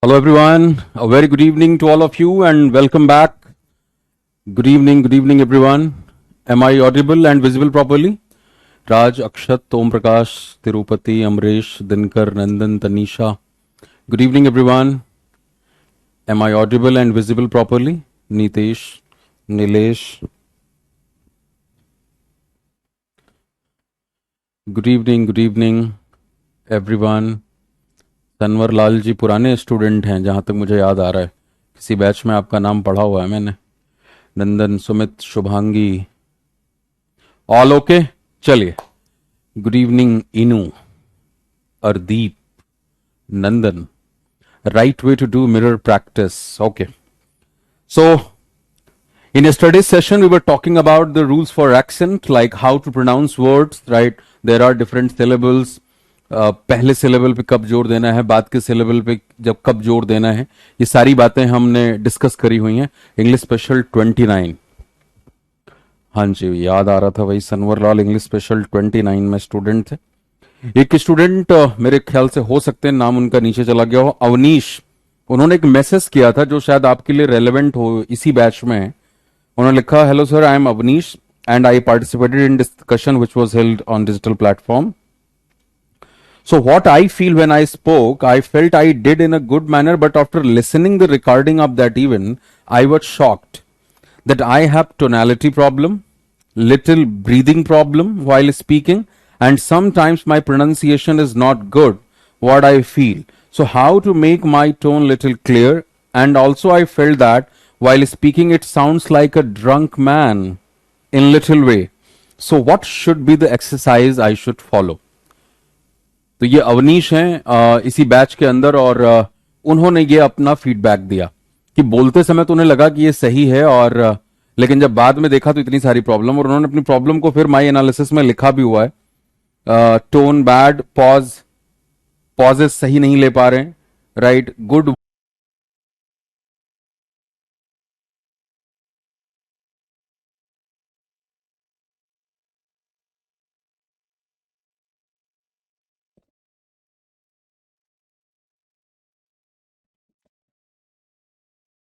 Hello, everyone. A very good evening to all of you, and welcome back. Good evening, everyone. Am I audible and visible properly? Raj, Akshat, Om Prakash, Tirupati, Amresh, Dinkar, Nandan, Tanisha. Good evening, everyone. Am I audible and visible properly? Nitesh, Nilesh. Good evening, everyone. Tanwar Lal ji पुराने student हैं जहां तक मुझे याद आ रहा है, किसी batch में आपका नाम पढ़ा हुआ है मैंने. नंदन, सुमित, शुभांगी, ऑल ओके. चलिए, गुड इवनिंग इनू, अर्दीप, नंदन. Right way to do mirror practice. Okay. So, in yesterday's session, we were talking about the rules for accent, like how to pronounce words, right? There are different syllables. पहले syllable पे कब जोर देना है, बाद के syllable पे जब कब जोर देना है, ये सारी बातें हमने डिस्कस करी हुई हैं. English special 29. हाँ जी, याद आ रहा था वही सनवरलाल इंग्लिश स्पेशल 29 में स्टूडेंट थे. एक स्टूडेंट मेरे ख्याल से हो सकते हैं नाम उनका नीचे चला गया हो, अवनीश. उन्होंने एक मैसेज किया था जो शायद आपके लिए रेलेवेंट हो इसी बैच में. उन्होंने लिखा, hello sir, I am Avnish and I participated in discussion which was held on digital platform. So what I feel when I spoke, I felt I did in a good manner, but after listening the recording of that event, I was shocked that I have tonality problem, little breathing problem while speaking, and sometimes my pronunciation is not good, what I feel. So how to make my tone little clear, and also I felt that while speaking it sounds like a drunk man in little way. So what should be the exercise I should follow? तो ये अवनीश हैं इसी batch के अंदर, और उन्होंने ये अपना फीडबैक दिया कि बोलते समय तो उन्हें लगा कि ये सही है, और लेकिन जब बाद में देखा तो इतनी सारी प्रॉब्लम, और उन्होंने अपनी प्रॉब्लम को फिर माई एनालिसिस में लिखा भी हुआ है. टोन बैड, पॉजेस सही नहीं ले पा रहे हैं, right. Good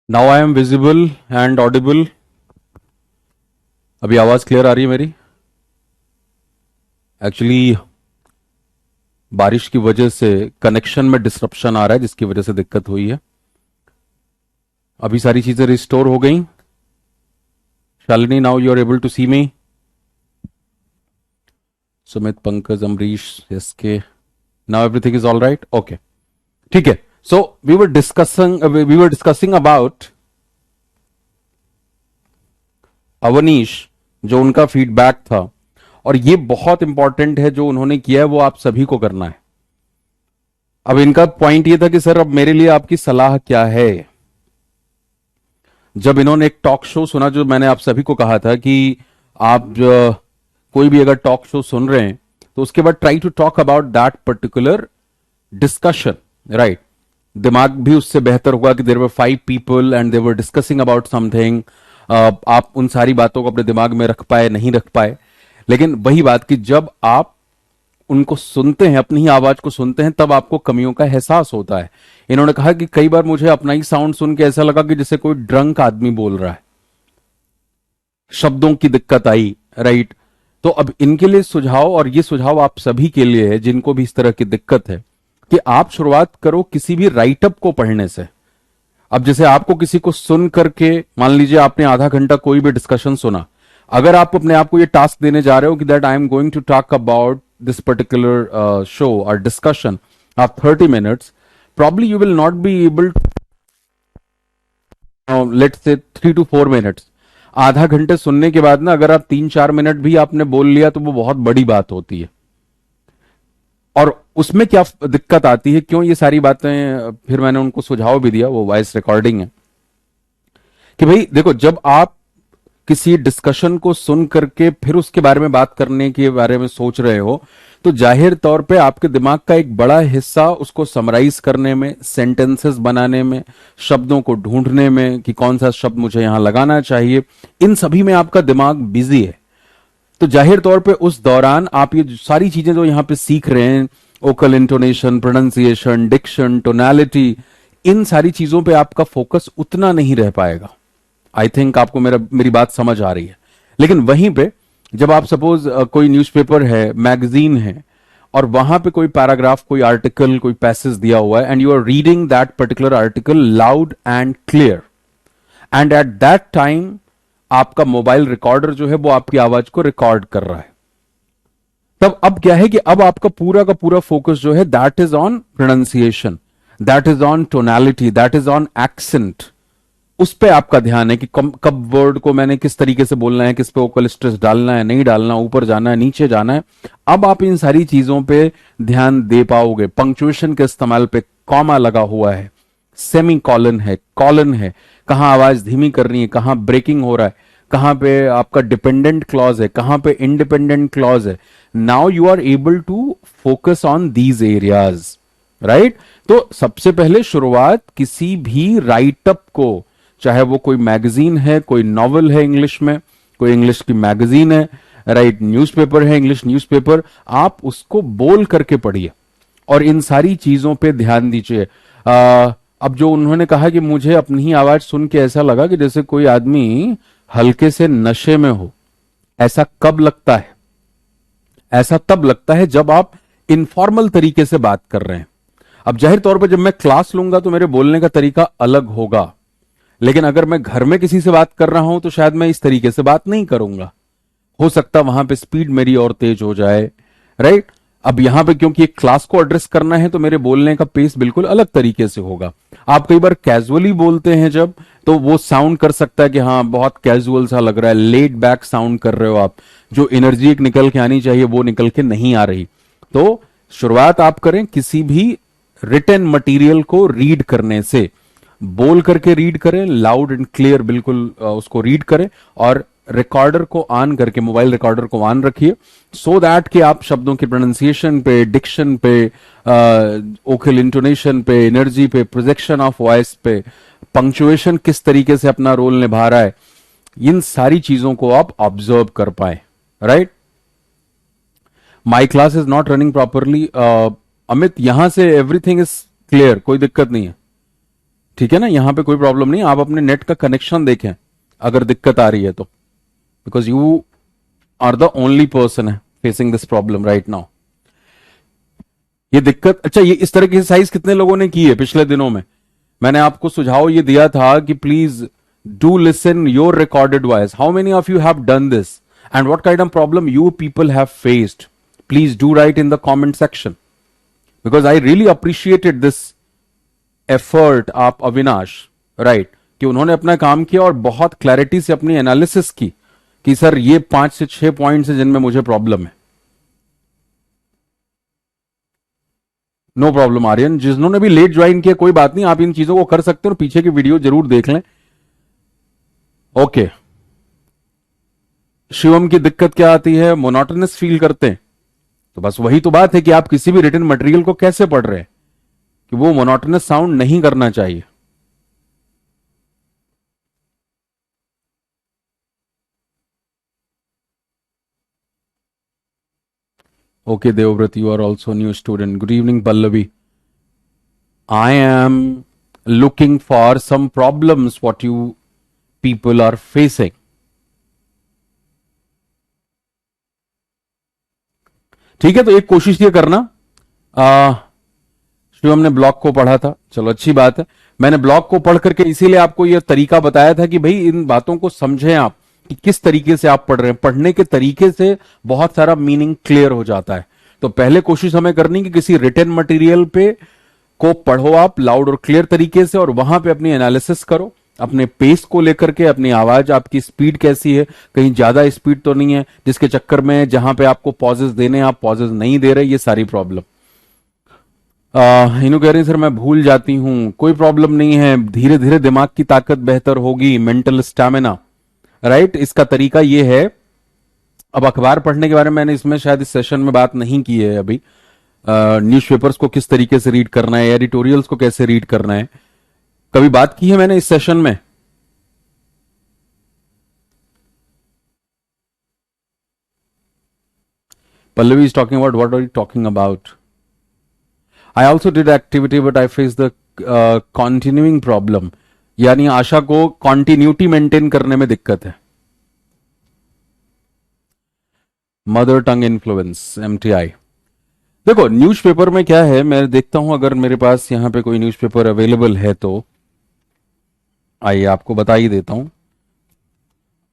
now I am visible and Audible. अभी आवाज क्लियर आ रही है मेरी? एक्चुअली बारिश की वजह से कनेक्शन में डिसरप्शन आ रहा है, जिसकी वजह से दिक्कत हुई है. अभी सारी चीजें रिस्टोर हो गई. Shalini, now you are able to see me. Sumit, Pankaj, Amrish, SK, now everything is all right. Okay, ठीक है. So we were discussing about Avnish, जो उनका फीडबैक था, और ये बहुत इंपॉर्टेंट है जो उन्होंने किया है, वो आप सभी को करना है. अब इनका पॉइंट ये था कि सर अब मेरे लिए आपकी सलाह क्या है. जब इन्होंने एक टॉक शो सुना, जो मैंने आप सभी को कहा था कि आप कोई भी अगर टॉक शो सुन रहे हैं तो उसके बाद try to talk about that particular discussion, right. दिमाग भी उससे बेहतर होगा कि there were 5 people and they were discussing about something. आप उन सारी बातों को अपने दिमाग में रख पाए, नहीं रख पाए, लेकिन वही बात कि जब आप उनको सुनते हैं, अपनी ही आवाज को सुनते हैं, तब आपको कमियों का एहसास होता है. इन्होंने कहा कि कई बार मुझे अपना ही साउंड सुन के ऐसा लगा कि जैसे कोई ड्रंक आदमी बोल रहा है, शब्दों की दिक्कत आई, राइट. तो अब इनके लिए सुझाव, और ये सुझाव आप सभी के लिए है जिनको भी इस तरह की दिक्कत है, कि आप शुरुआत करो किसी भी राइटअप को पढ़ने से. अब जैसे आपको किसी को सुन करके, मान लीजिए आपने आधा घंटा कोई भी डिस्कशन सुना, अगर आप अपने आप को ये टास्क देने जा रहे हो कि that I am going to talk about this particular show और discussion of 30 minutes, probably you will not be able to, let's say 3 to 4 minutes. आधा घंटे सुनने के बाद ना, अगर आप 3-4 मिनट भी आपने बोल लिया तो वो बहुत बड़ी बात होती है. और उसमें क्या दिक्कत आती है, क्यों ये सारी बातें, फिर मैंने उनको सुझाव भी दिया, वो वॉइस रिकॉर्डिंग है, कि भाई देखो, जब आप किसी डिस्कशन को सुन करके फिर उसके बारे में बात करने के बारे में सोच रहे हो, तो जाहिर तौर पे आपके दिमाग का एक बड़ा हिस्सा उसको समराइज करने में, सेंटेंसेस बनाने में, शब्दों को ढूंढने में कि कौन सा शब्द मुझे यहां लगाना चाहिए, इन सभी में आपका दिमाग बिजी है. तो जाहिर तौर पे उस दौरान आप ये सारी चीजें जो यहां पे सीख रहे हैं, vocal intonation, pronunciation, diction, tonality, इन सारी चीजों पे आपका फोकस उतना नहीं रह पाएगा। आई थिंक आपको मेरी बात समझ आ रही है। लेकिन वहीं पे जब आप सपोज कोई न्यूज़पेपर है, मैगजीन है, और वहां पे कोई पैराग्राफ, कोई आर्टिकल, कोई पैसेज दिया हुआ है, and you are reading that particular article loud and clear, and at that time आपका मोबाइल रिकॉर्डर जो है वो आपकी आवाज को रिकॉर्ड कर रहा है, तब अब क्या है कि अब आपका पूरा का पूरा फोकस जो है that is on pronunciation, that is on tonality, that is on accent. उस पे आपका ध्यान है कि कब वर्ड को मैंने किस तरीके से बोलना है, किस पे वोकल स्ट्रेस डालना है, नहीं डालना, ऊपर जाना है, नीचे जाना है। अब आप इन सारी चीजों पे ध्यान दे पाओगे। पंक्चुएशन के इस्तेमाल पे, कॉमा लगा हुआ है, सेमी कॉलन है, कहां आवाज धीमी करनी है, कहां ब्रेकिंग हो रहा है, कहां पे आपका डिपेंडेंट क्लॉज है, कहां पे इंडिपेंडेंट क्लॉज है। Now you are able to focus on these areas, right. तो सबसे पहले शुरुआत किसी भी राइटअप को, चाहे वो कोई मैगजीन है, कोई नॉवल है इंग्लिश में, कोई इंग्लिश की मैगजीन है, राइट, न्यूज़पेपर है, इंग्लिश न्यूज़पेपर, आप उसको बोल करके पढ़िए और इन सारी चीजों पे ध्यान दीजिए। अब जो उन्होंने कहा कि मुझे अपनी ही आवाज सुन के ऐसा लगा कि जैसे कोई आदमी हल्के से नशे में हो, ऐसा कब लगता है? ऐसा तब लगता है जब आप इनफॉर्मल तरीके से बात कर रहे हैं। अब जाहिर तौर पर जब मैं क्लास लूंगा तो मेरे बोलने का तरीका अलग होगा, लेकिन अगर मैं घर में किसी से बात कर रहा हूं तो शायद मैं इस तरीके से बात नहीं करूंगा। हो सकता वहां पे स्पीड मेरी और तेज हो जाए, राइट। अब यहां पे क्योंकि एक क्लास को एड्रेस करना है तो मेरे बोलने का पेस बिल्कुल अलग तरीके से होगा। आप कई बार कैजुअली बोलते हैं जब, तो वो साउंड कर सकता है कि हाँ बहुत कैजुअल सा लग रहा है, लेड बैक साउंड कर रहे हो आप, जो एनर्जी एक निकल के आनी चाहिए वो निकल के नहीं आ रही। तो शुरुआत आप करें किसी भी रिटन मटेरियल को रीड करने से, बोल करके रीड करें, लाउड एंड क्लियर बिल्कुल उसको रीड करें, और रिकॉर्डर को ऑन करके, मोबाइल रिकॉर्डर को ऑन रखिए, सो दैट कि आप शब्दों की प्रोनाउंसिएशन पे, डिक्शन पे, ओकल इंटोनेशन पे, एनर्जी पे, प्रोजेक्शन ऑफ वॉइस पे, पंक्चुएशन किस तरीके से अपना रोल निभा रहा है, इन सारी चीजों को आप ऑब्जर्व कर पाए, right. My class is not running properly. Amit, यहां से एवरीथिंग इज क्लियर, कोई दिक्कत नहीं है, ठीक है ना, यहां पे कोई प्रॉब्लम नहीं। आप अपने नेट का कनेक्शन देखें अगर दिक्कत आ रही है तो, because you are the only person है facing this problem right now. ये दिक्कत, अच्छा, ये इस तरह की एक्सरसाइज कितने लोगों ने की है पिछले दिनों में? मैंने आपको सुझाव ये दिया था कि please do listen your recorded voice. How many of you have done this and what kind of problem you people have faced? Please do right in the comment section, because I really appreciated this effort आप Avinash, right, कि उन्होंने अपना काम किया और बहुत clarity से अपनी एनालिसिस की कि सर ये 5 से 6 पॉइंट्स हैं जिनमें मुझे प्रॉब्लम है। नो प्रॉब्लम आर्यन, जिन्होंने भी लेट ज्वाइन किया कोई बात नहीं, आप इन चीजों को कर सकते हो और पीछे की वीडियो जरूर देख लें। ओके, शिवम की दिक्कत क्या आती है? मोनोटोनस फील करते हैं। तो बस वही तो बात है कि आप किसी भी रिटन मटेरियल को कैसे पढ़ रहे हैं कि वो मोनोटोनस साउंड नहीं करना चाहिए। Okay, Devvrat, you are also a new student. Good evening, Pallavi. I am looking for some problems what you people are facing. ठीक है, तो एक कोशिश ये करना, शिवम ने ब्लॉग को पढ़ा था, चलो अच्छी बात है। मैंने ब्लॉग को पढ़ करके इसीलिए आपको यह तरीका बताया था कि भाई इन बातों को समझें आप कि किस तरीके से आप पढ़ रहे हैं। पढ़ने के तरीके से बहुत सारा मीनिंग क्लियर हो जाता है। तो पहले कोशिश हमें करनी कि किसी रिटन मटेरियल पे को पढ़ो आप लाउड और क्लियर तरीके से, और वहां पे अपनी एनालिसिस करो, अपने पेस को लेकर के, अपनी आवाज, आपकी स्पीड कैसी है, कहीं ज्यादा स्पीड तो नहीं है जिसके चक्कर में जहां पे आपको पॉजेस देने आप पॉजेस नहीं दे रहे, ये सारी प्रॉब्लम। इन्हों कह रही सर मैं भूल जाती हूं, कोई प्रॉब्लम नहीं है, धीरे धीरे दिमाग की ताकत बेहतर होगी, मेंटल स्टैमिना, राइट। इसका तरीका ये है, अब अखबार पढ़ने के बारे में मैंने इसमें शायद इस सेशन में बात नहीं की है अभी। न्यूज़पेपर्स को किस तरीके से रीड करना है, एडिटोरियल्स को कैसे रीड करना है, कभी बात की है मैंने इस सेशन में? Pallavi is talking about what are you talking about? I also did activity, but I faced the continuing problem, यानी आशा को कॉन्टिन्यूटी मेंटेन करने में दिक्कत है। Mother tongue influence, MTI. देखो न्यूज़पेपर में क्या है, मैं देखता हूं अगर मेरे पास यहां पे कोई न्यूज़पेपर अवेलेबल है तो आइए आपको बता ही देता हूं।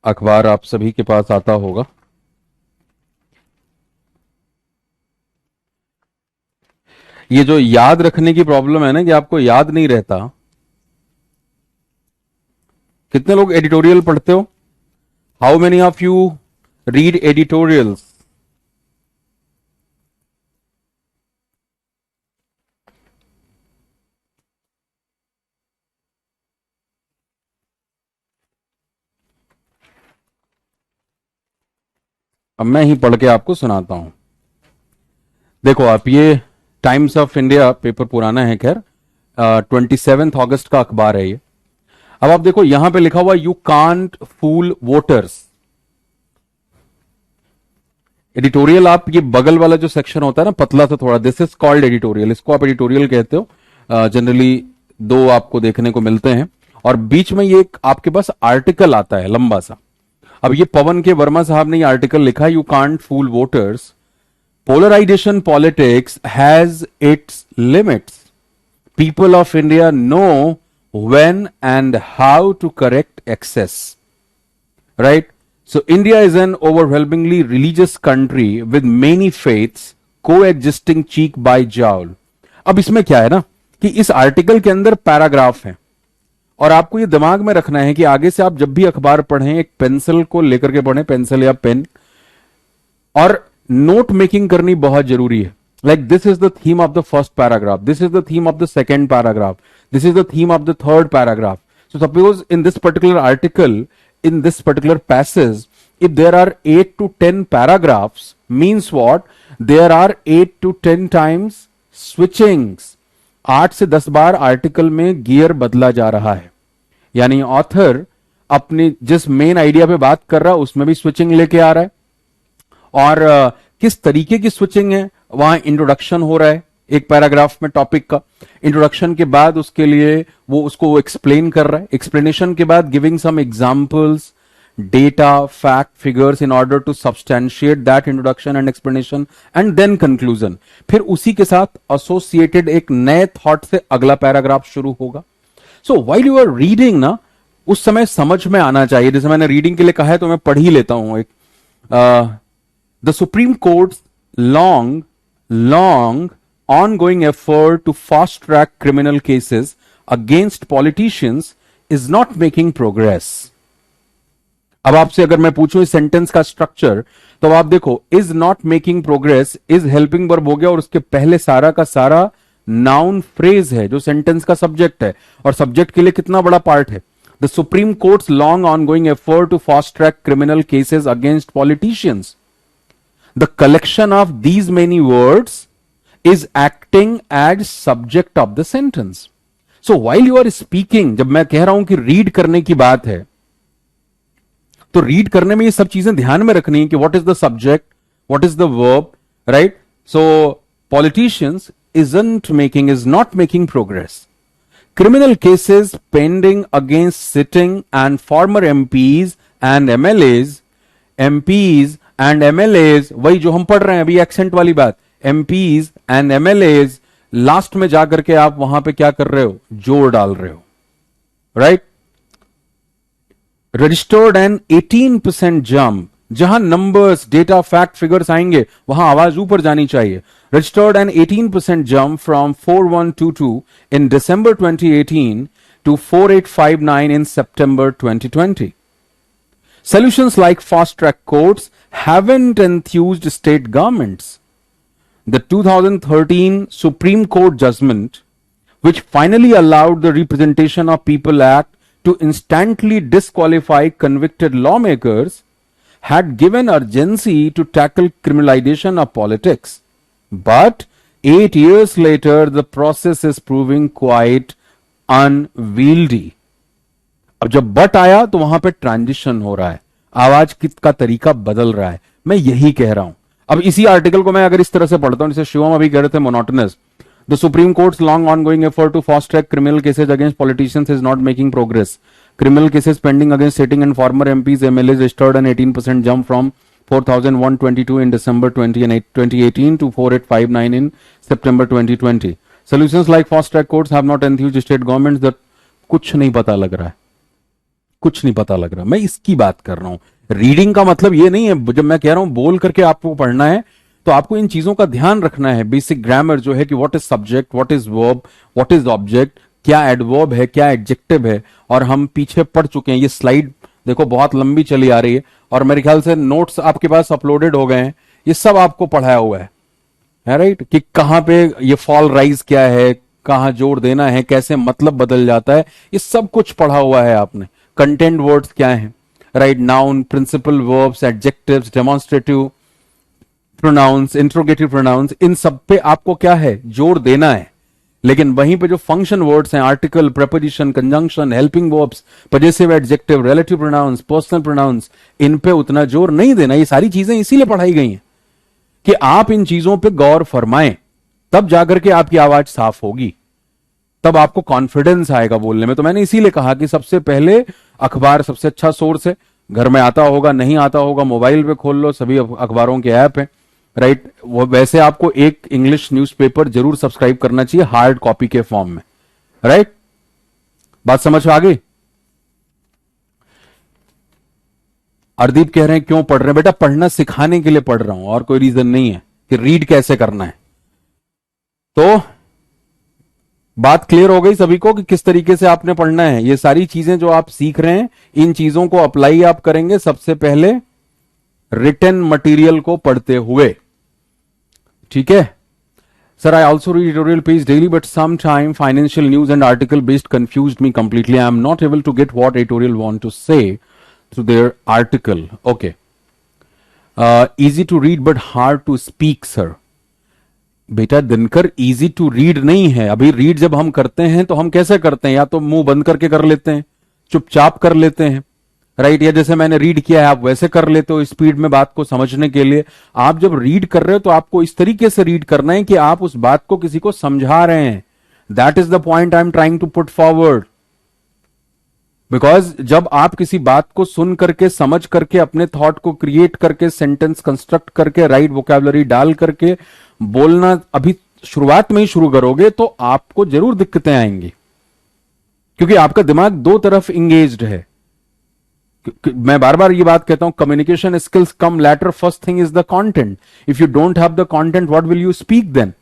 अखबार आप सभी के पास आता होगा। ये जो याद रखने की प्रॉब्लम है ना, कि आपको याद नहीं रहता। कितने लोग एडिटोरियल पढ़ते हो? How many of you read editorials? अब मैं ही पढ़ के आपको सुनाता हूं। देखो आप, ये टाइम्स ऑफ इंडिया पेपर पुराना है, खैर 27 अगस्त का अखबार है ये। अब आप देखो यहां पे लिखा हुआ, you can't fool voters. Editorial, आप ये बगल वाला जो सेक्शन होता है ना, पतला सा थोड़ा, दिस इज कॉल्ड एडिटोरियल, इसको आप एडिटोरियल कहते हो। जनरली दो आपको देखने को मिलते हैं, और बीच में ये आपके पास आर्टिकल आता है लंबा सा। अब ये पवन के वर्मा साहब ने ये आर्टिकल लिखा, you can't fool voters, polarisation politics has its limits, people of India know when and how to correct excess, right? So India is an overwhelmingly religious country with many faiths coexisting cheek by jowl. अब इसमें क्या है ना, कि इस article के अंदर paragraph है, और आपको ये दिमाग में रखना है कि आगे से आप जब भी अखबार पढ़ें एक पेंसिल को लेकर के पढ़ें, पेंसिल या पेन, और नोट मेकिंग करनी बहुत जरूरी है। Like this is the theme of the first paragraph, this is the theme of the second paragraph, this is the theme of the third paragraph. So suppose in this particular article, in this particular passage, if there are 8 to 10 paragraphs, means what? There are 8 to 10 times switchings. 8 से 10 बार article में gear बदला जा रहा है, यानी author अपनी जिस main idea पे बात कर रहा है उसमें भी स्विचिंग लेके आ रहा है। और किस तरीके की स्विचिंग है, वहां इंट्रोडक्शन हो रहा है एक पैराग्राफ में टॉपिक का, इंट्रोडक्शन के बाद उसके लिए वो उसको एक्सप्लेन कर रहा है, एक्सप्लेनेशन के बाद giving some examples, data, fact, figures in order to substantiate that introduction and explanation, and then conclusion. फिर उसी के साथ एसोसिएटेड एक नए थॉट से अगला पैराग्राफ शुरू होगा। So while you are reading ना, उस समय समझ में आना चाहिए। जैसे मैंने रीडिंग के लिए कहा है तो मैं पढ़ ही लेता हूं एक, the supreme court long ongoing effort to fast track criminal cases against politicians is not making progress. अब आपसे अगर मैं पूछूं इस सेंटेंस का स्ट्रक्चर, तो आप देखो, is not making progress, is helping verb हो गया, और उसके पहले सारा का सारा नाउन फ्रेज है जो सेंटेंस का सब्जेक्ट है, और सब्जेक्ट के लिए कितना बड़ा पार्ट है, the Supreme Court's long ongoing effort to fast track criminal cases against politicians. The collection of these many words is acting as subject of the sentence. So while you are speaking, जब मैं कह रहा हूं कि read करने की बात है, तो रीड करने में ये सब चीजें ध्यान में रखनी है कि what is the subject, what is the verb, right? So politicians is not making progress. Criminal cases pending against sitting and former MPs and MPs and MLAs, वही जो हम पढ़ रहे हैं अभी एक्सेंट वाली बात, एमपीज एंड एमएलएज, लास्ट में जाकर के आप वहां पे क्या कर रहे हो, जोर डाल रहे हो, राइट? रजिस्टर्ड एन 18% जंप, जहां नंबर्स, डेटा, फैक्ट, फिगर्स आएंगे वहां आवाज ऊपर जानी चाहिए। Registered an 18% jump from 4122 in December 2018 to 4859 in September 2020. Solutions like fast track courts haven't enthused state governments. The 2013 Supreme Court judgment, which finally allowed the Representation of People Act to instantly disqualify convicted lawmakers, had given urgency to tackle criminalization of politics. But 8 years later, the process is proving quite unwieldy. अब जब but आया तो वहां पे transition हो रहा है, आवाज का तरीका बदल रहा है, मैं यही कह रहा हूं। अब इसी आर्टिकल को मैं अगर इस तरह से पढ़ता हूं, जैसे शिवम अभी कह रहे थे monotonous, The Supreme Court's long ongoing effort to fast track criminal cases against politicians is not making progress. Criminal cases pending against sitting and former MPs, MLAs registered an 18% jump from 4,122 in December 2018 to 4,859 in September 2020. Solutions like fast track courts have not enthused state governments that कुछ नहीं पता लग रहा है, कुछ नहीं पता लग रहा। मैं इसकी बात कर रहा हूं। रीडिंग का मतलब ये नहीं है, जब मैं कह रहा हूं बोल करके आपको पढ़ना है तो आपको इन चीजों का ध्यान रखना है। बेसिक ग्रामर जो है कि what is subject, what is verb, what is object, क्या एडवर्ब है, क्या एडजेक्टिव है, और हम पीछे पढ़ चुके हैं। ये स्लाइड देखो बहुत लंबी चली आ रही है और मेरे ख्याल से नोट्स आपके पास अपलोडेड हो गए हैं। ये सब आपको पढ़ाया हुआ है राइट, कि कहां पे ये फॉल राइज क्या है, कहां जोर देना है, कैसे मतलब बदल जाता है, ये सब कुछ पढ़ा हुआ है आपने। कंटेंट वर्ड्स क्या है right, noun, principal verbs, adjectives, demonstrative pronouns, interrogative pronouns, इन सब पे आपको क्या है, जोर देना है। लेकिन वहीं पे जो फंक्शन वर्ड्स हैं, article, preposition, conjunction, helping verbs, possessive adjective, relative pronouns, personal pronouns, इन पे उतना जोर नहीं देना। ये सारी चीजें इसीलिए पढ़ाई गई हैं कि आप इन चीजों पे गौर फरमाएं, तब जाकर के आपकी आवाज साफ होगी, तब आपको कॉन्फिडेंस आएगा बोलने में। तो मैंने इसीलिए कहा कि सबसे पहले अखबार सबसे अच्छा सोर्स है। घर में आता होगा, नहीं आता होगा, मोबाइल पे खोल लो, सभी अखबारों के ऐप है राइट। वो वैसे आपको एक इंग्लिश न्यूज़पेपर जरूर सब्सक्राइब करना चाहिए हार्ड कॉपी के फॉर्म में राइट। बात समझ आ गई? अर्दीप कह रहे हैं क्यों पढ़ रहे हैं? बेटा पढ़ना सिखाने के लिए पढ़ रहा हूं, और कोई रीजन नहीं है कि रीड कैसे करना है। तो बात क्लियर हो गई सभी को कि किस तरीके से आपने पढ़ना है। ये सारी चीजें जो आप सीख रहे हैं, इन चीजों को अप्लाई आप करेंगे सबसे पहले रिटन मटेरियल को पढ़ते हुए, ठीक है। Sir I also read editorial page daily but some time financial news and article based confused me completely. I am not able to get what editorial want to say through their article. Okay, easy to read but hard to speak sir. बेटा Dinkar easy to read नहीं है। अभी read जब हम करते हैं तो हम कैसे करते हैं, या तो मुंह बंद करके कर लेते हैं, चुपचाप कर लेते हैं राइट, या जैसे मैंने रीड किया है आप वैसे कर लेते हो स्पीड में बात को समझने के लिए। आप जब रीड कर रहे हो तो आपको इस तरीके से रीड करना है कि आप उस बात को किसी को समझा रहे हैं। That is the point I am trying to put forward. Because जब आप किसी बात को सुन करके, समझ करके, अपने थॉट को क्रिएट करके, सेंटेंस कंस्ट्रक्ट करके, राइट वोकैबुलरी डाल करके बोलना अभी शुरुआत में ही शुरू करोगे तो आपको जरूर दिक्कतें आएंगी, क्योंकि आपका दिमाग दो तरफ इंगेज्ड है। मैं बार बार ये बात कहता हूं, communication skills come later, first thing is the content. If you don't have the content what will you speak then?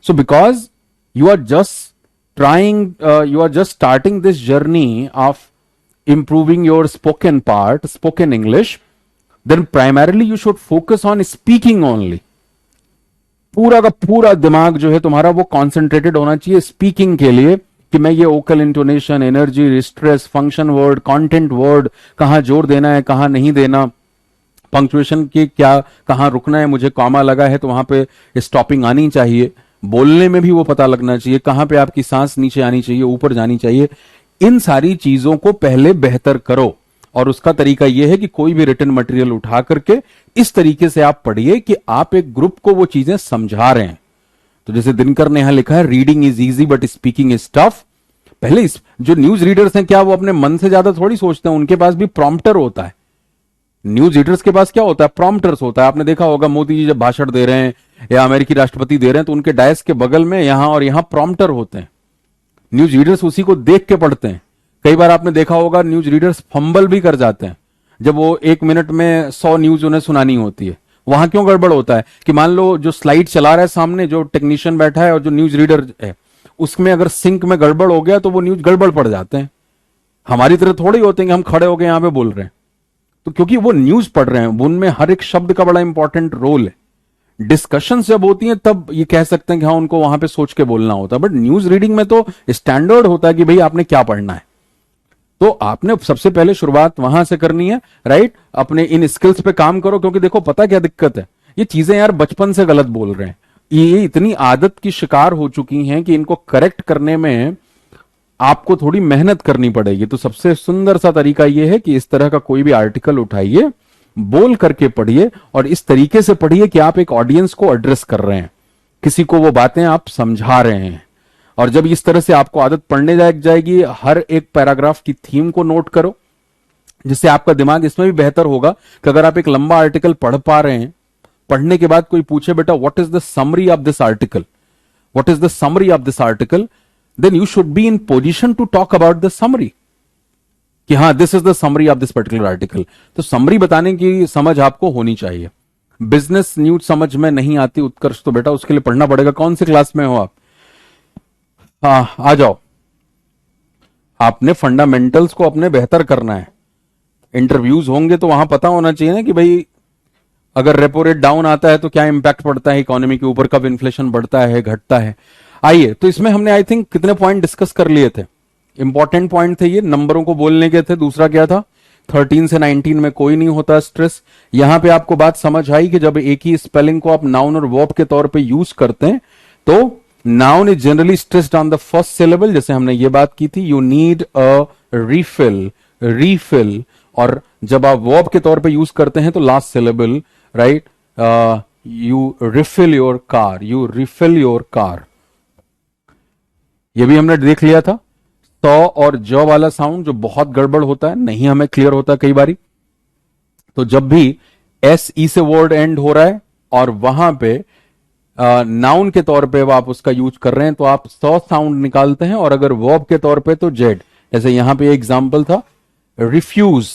So because you are just you are just starting this journey of improving your spoken part, spoken English, then primarily you should focus on speaking only. पूरा का पूरा दिमाग जो है तुम्हारा वो concentrated होना चाहिए स्पीकिंग के लिए, कि मैं ये occult intonation, energy, stress, function word, content word, कहां जोर देना है, कहां नहीं देना, पंक्चुएशन की क्या, कहां रुकना है, मुझे कॉमा लगा है तो वहां पे स्टॉपिंग आनी चाहिए। बोलने में भी वो पता लगना चाहिए, कहां पे आपकी सांस नीचे आनी चाहिए, ऊपर जानी चाहिए। इन सारी चीजों को पहले बेहतर करो, और उसका तरीका यह है कि कोई भी रिटन मटेरियल उठा करके इस तरीके से आप पढ़िए कि आप एक ग्रुप को वो चीजें समझा रहे हैं। तो जैसे दिनकर ने यहां लिखा है, reading is easy but speaking is tough. पहले जो न्यूज रीडर्स हैं, क्या वो अपने मन से ज्यादा थोड़ी सोचते हैं, उनके पास भी प्रॉम्प्टर होता है। न्यूज रीडर्स के पास क्या होता है, प्रॉम्प्टर्स होता है। आपने देखा होगा मोदी जी जब भाषण दे रहे हैं या अमेरिकी राष्ट्रपति दे रहे हैं तो उनके डायस के बगल में यहां और यहां प्रॉम्प्टर होते हैं। न्यूज रीडर्स उसी को देख के पढ़ते हैं। कई बार आपने देखा होगा न्यूज रीडर्स फंबल भी कर जाते हैं जब वो 1 मिनट में 100 न्यूज उन्हें सुनानी होती है। वहां क्यों गड़बड़ होता है कि मान लो जो स्लाइड चला रहा है सामने, जो टेक्नीशियन बैठा है और जो न्यूज रीडर है, उसमें अगर सिंक में गड़बड़ हो गया तो वो न्यूज गड़बड़ पड़ जाते हैं। हमारी तरह थोड़े होते हैं कि हम खड़े होकर यहां पे बोल रहे हैं। तो क्योंकि वो न्यूज पढ़ रहे हैं, उनमें हर एक शब्द का बड़ा इंपॉर्टेंट रोल है। डिस्कशंस जब होती हैं तब ये कह सकते हैं कि हाँ उनको वहां पे सोच के बोलना होता है, बट न्यूज रीडिंग में तो स्टैंडर्ड होता है कि भाई आपने क्या पढ़ना है। तो आपने सबसे पहले शुरुआत वहां से करनी है राइट। अपने इन स्किल्स पे काम करो, क्योंकि देखो पता क्या दिक्कत है, ये चीजें यार बचपन से गलत बोल रहे हैं, ये इतनी आदत की शिकार हो चुकी हैं कि इनको करेक्ट करने में आपको थोड़ी मेहनत करनी पड़ेगी। तो सबसे सुंदर सा तरीका यह है कि इस तरह का कोई भी आर्टिकल उठाइए, बोल करके पढ़िए, और इस तरीके से पढ़िए कि आप एक ऑडियंस को एड्रेस कर रहे हैं। किसी को वो बातें आप समझा रहे हैं। और जब इस तरह से आपको आदत पड़ने लग जाएगी, हर एक पैराग्राफ की थीम को नोट करो, जिससे आपका दिमाग इसमें भी बेहतर होगा कि अगर आप एक लंबा आर्टिकल पढ़ पा रहे हैं, पढ़ने के बाद कोई पूछे बेटा what is the summary of this article, what is the summary of this article, then you should be in position to talk about the summary, कि हाँ this is the summary of this particular article. तो summary बताने की समझ आपको होनी चाहिए। Business news समझ में नहीं आती उत्कर्ष, तो बेटा उसके लिए पढ़ना पड़ेगा। कौन सी क्लास में हो आप? हाँ आ जाओ, आपने फंडामेंटल्स को अपने बेहतर करना है। इंटरव्यूज होंगे तो वहां पता होना चाहिए ना कि भाई अगर रेपो रेट डाउन आता है तो क्या इंपैक्ट पड़ता है इकोनॉमी के ऊपर, कब इन्फ्लेशन बढ़ता है घटता है। आइए, तो इसमें हमने आई थिंक कितने पॉइंट डिस्कस कर लिए थे, इंपॉर्टेंट पॉइंट थे ये, नंबरों को बोलने के थे। दूसरा क्या था, 13 से 19 में कोई नहीं होता स्ट्रेस। यहां पे आपको बात समझ आई कि जब एक ही स्पेलिंग को आप नाउन और वर्ब के तौर पे यूज करते हैं तो noun is generally stressed on the first syllable, जैसे हमने ये बात की थी, you need a refill, refill. और जब आप वर्ब के तौर पे यूज करते हैं तो last syllable, right, you refill your car, you refill your car. ये भी हमने देख लिया था। तो और ज वाला साउंड जो बहुत गड़बड़ होता है, नहीं हमें क्लियर होता कई बारी। तो जब भी एस ई से वर्ड एंड हो रहा है और वहां पे नाउन के तौर पे आप उसका यूज कर रहे हैं तो आप सौ साउंड निकालते हैं, और अगर वर्ब के तौर पे तो जेड। जैसे यहां पे एग्जांपल था, रिफ्यूज,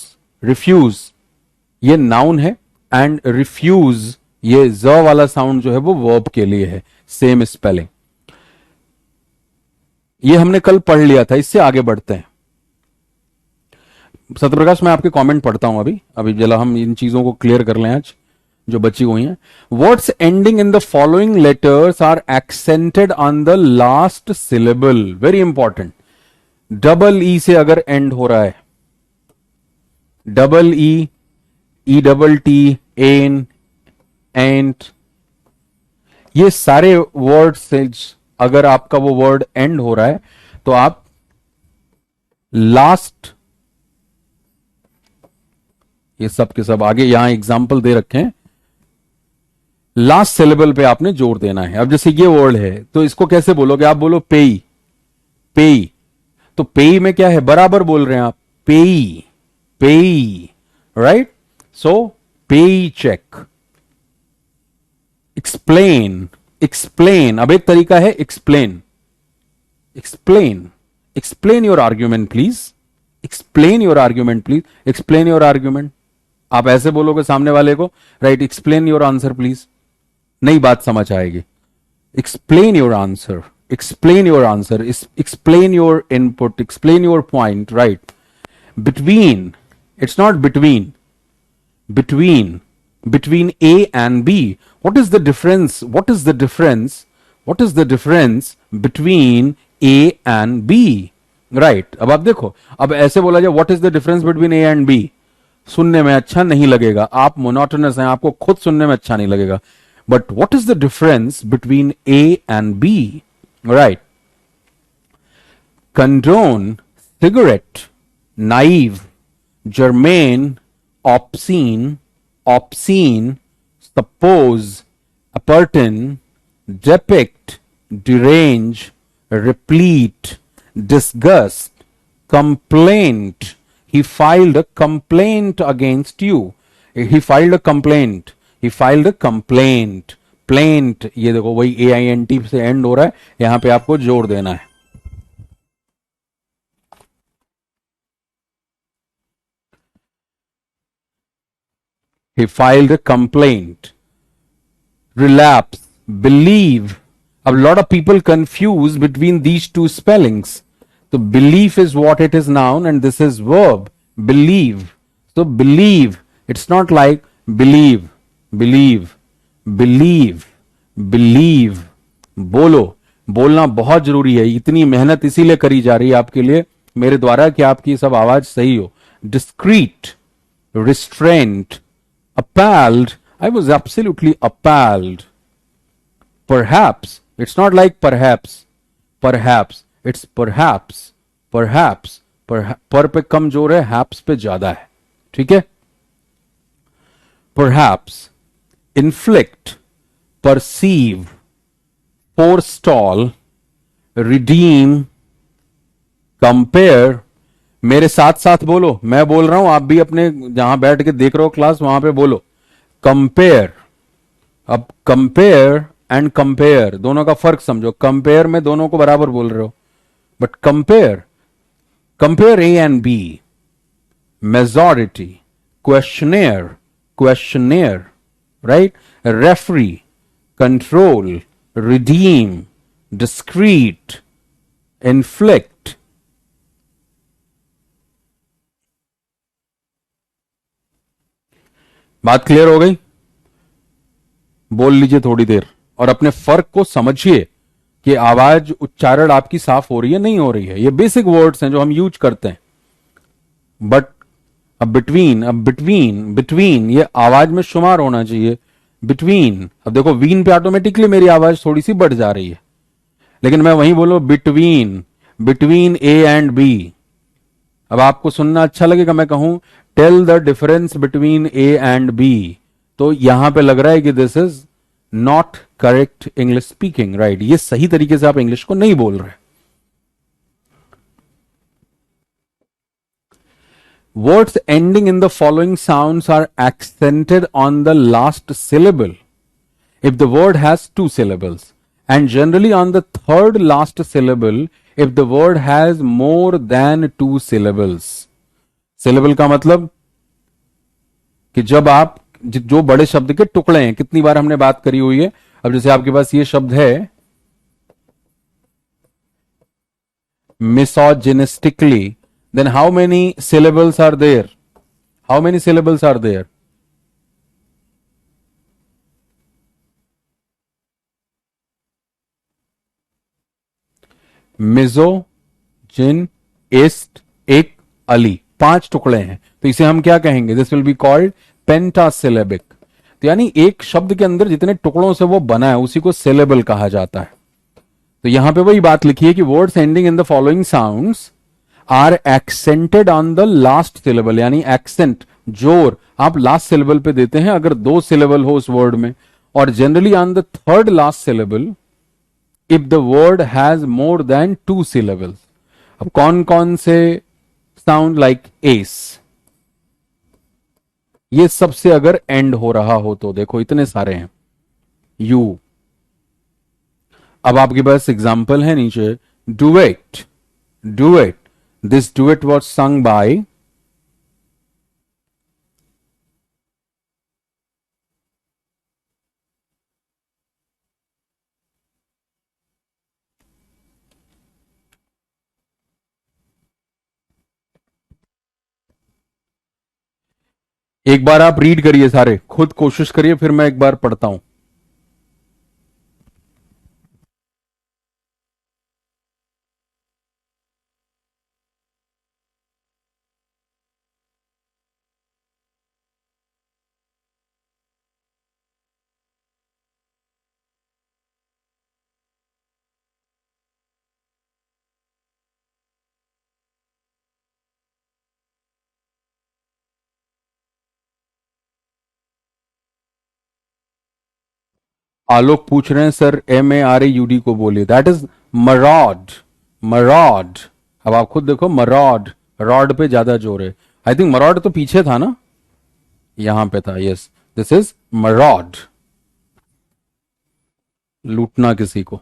रिफ्यूज ये नाउन है एंड रिफ्यूज ये ज वाला साउंड जो है वो वर्ब के लिए है, सेम स्पेलिंग। ये हमने कल पढ़ लिया था। इससे आगे बढ़ते हैं। सत्यप्रकाश, मैं आपके कमेंट पढ़ता हूं अभी अभी जरा हम इन चीजों को क्लियर कर लें आज जो बची हुई हैं। Words ending in the following letters are accented on the last syllable, very important. Double E से अगर एंड हो रहा है, double E, E double T, N, and, ये सारे वर्ड से अगर आपका वो वर्ड एंड हो रहा है तो आप लास्ट, ये सब के सब आगे यहां एग्जाम्पल दे रखे हैं, लास्ट सिलेबल पे आपने जोर देना है। अब जैसे ये वर्ड है तो इसको कैसे बोलोगे? आप बोलो पेई, पेई। तो पेई में क्या है? बराबर बोल रहे हैं आप, पेई, पेई, राइट। सो पेई चेक। एक्सप्लेन, एक्सप्लेन, अब एक तरीका है explain, explain, explain your argument please, explain your argument please, explain your argument. आप ऐसे बोलोगे सामने वाले को, right, explain your answer please, नई बात समझ आएगी। Explain your answer, explain your answer, explain your input, explain your point, right. Between, it's not between, between, between A and B. What is the difference? What is the difference? What is the difference between A and B? Right. अब आप देखो, अब ऐसे बोला जाए what is the difference between A and B? सुनने में अच्छा नहीं लगेगा, आप मोनोटोनस हैं, आपको खुद सुनने में अच्छा नहीं लगेगा। But what is the difference between A and B? Right. Condone, cigarette, naive, germane, obscene, obscene, suppose, appertain, depict, derange, replete, disgust, complaint. He filed a complaint against you. He filed a complaint. He filed a complaint. Plaint, ये देखो वही AINT से and हो रहा है, यहां पे आपको जोर देना है। He filed a complaint. Relapse, believe. A lot of people confuse between these two spellings. So belief is what it is noun and this is verb. Believe. So believe. It's not like believe, believe, believe, believe. बोलो, बोलना बहुत जरूरी है। इतनी मेहनत इसीलिए करी जा रही है आपके लिए मेरे द्वारा कि आपकी सब आवाज सही हो। Discreet, restraint, appalled. I was absolutely appalled. Perhaps. It's not like perhaps. Perhaps. It's perhaps. Perhaps. पर पे कम जोर है, haps पे ज्यादा है। ठीक है? Perhaps. Inflict. Perceive. Forestall, redeem, compare. मेरे साथ साथ बोलो, मैं बोल रहा हूं, आप भी अपने जहां बैठ के देख रहे हो क्लास वहां पे बोलो कंपेयर। अब कंपेयर एंड कंपेयर दोनों का फर्क समझो। कंपेयर में दोनों को बराबर बोल रहे हो, but compare, compare A and B, majority, questionnaire, questionnaire, right, referee, control, redeem, discreet, inflict. बात क्लियर हो गई? बोल लीजिए थोड़ी देर और अपने फर्क को समझिए कि आवाज उच्चारण आपकी साफ हो रही है नहीं हो रही है। ये बेसिक वर्ड्स हैं जो हम यूज करते हैं, बट अब बिटवीन, बिटवीन ये आवाज में शुमार होना चाहिए। बिटवीन, अब देखो वीन पे ऑटोमेटिकली मेरी आवाज थोड़ी सी बढ़ जा रही है, लेकिन मैं वहीं बोलो between, between A and B. अब आपको सुनना अच्छा लगेगा, मैं कहूं tell the difference between A and B, तो यहां पे लग रहा है कि this is not correct English speaking, right, ये सही तरीके से आप इंग्लिश को नहीं बोल रहे। Words ending in the following sounds are accented on the last syllable if the word has two syllables, and generally on the third last syllable if the word has more than two syllables. Syllable का मतलब कि जब आप जो बड़े शब्द के टुकड़े हैं, कितनी बार हमने बात करी हुई है। अब जैसे आपके पास ये शब्द है misogynistically, then how many syllables are there? How many syllables are there? मिजो, जिन, इस्ट, एक, अली, पांच टुकड़े हैं, तो इसे हम क्या कहेंगे? This will be called pentasyllabic. तो यानी एक शब्द के अंदर जितने टुकड़ों से वो बना है उसी को सिलेबल कहा जाता है। तो यहां पे वही बात लिखी है कि words ending in the following sounds are accented on the last syllable, यानी एक्सेंट, जोर आप लास्ट सिलेबल पे देते हैं अगर दो सिलेबल हो उस वर्ड में, और generally on the third last syllable if the word has more than two syllables. अब कौन कौन से साउंड? लाइक एस, ये सबसे अगर एंड हो रहा हो तो देखो इतने सारे हैं। यू, अब आपके पास एग्जाम्पल है नीचे, duet, duet, this duet was sung by, एक बार आप रीड करिए सारे, खुद कोशिश करिए, फिर मैं एक बार पढ़ता हूं। आलोक पूछ रहे हैं सर MARAUD को बोलिए, दैट इज मरॉड, मरॉड। अब आप खुद देखो, मरॉड, रॉड पे ज्यादा जोर है। आई थिंक मरॉड तो पीछे था ना, यहां पे था, यस, दिस इज मरॉड, लूटना किसी को।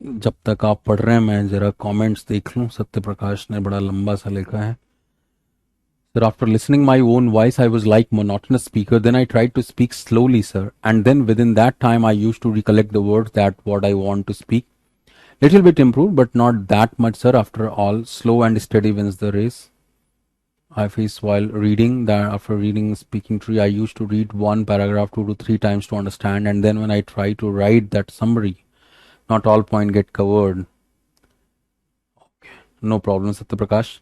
जब तक आप पढ़ रहे हैं मैं जरा कमेंट्स देख लूं। सत्य प्रकाश ने बड़ा लंबा सा लिखा है, sir, after listening my own voice, I was like monotonous speaker. Then I tried to speak slowly, sir. And then within that time, I used to recollect the words that what I want to speak. Little bit improved, but not that much, sir. After all, slow and steady wins the race. I face while reading that after reading Speaking Tree, I used to read one paragraph 2 to 3 times to understand. And then when I try to write that summary, not all point get covered. No problem, Satya Prakash.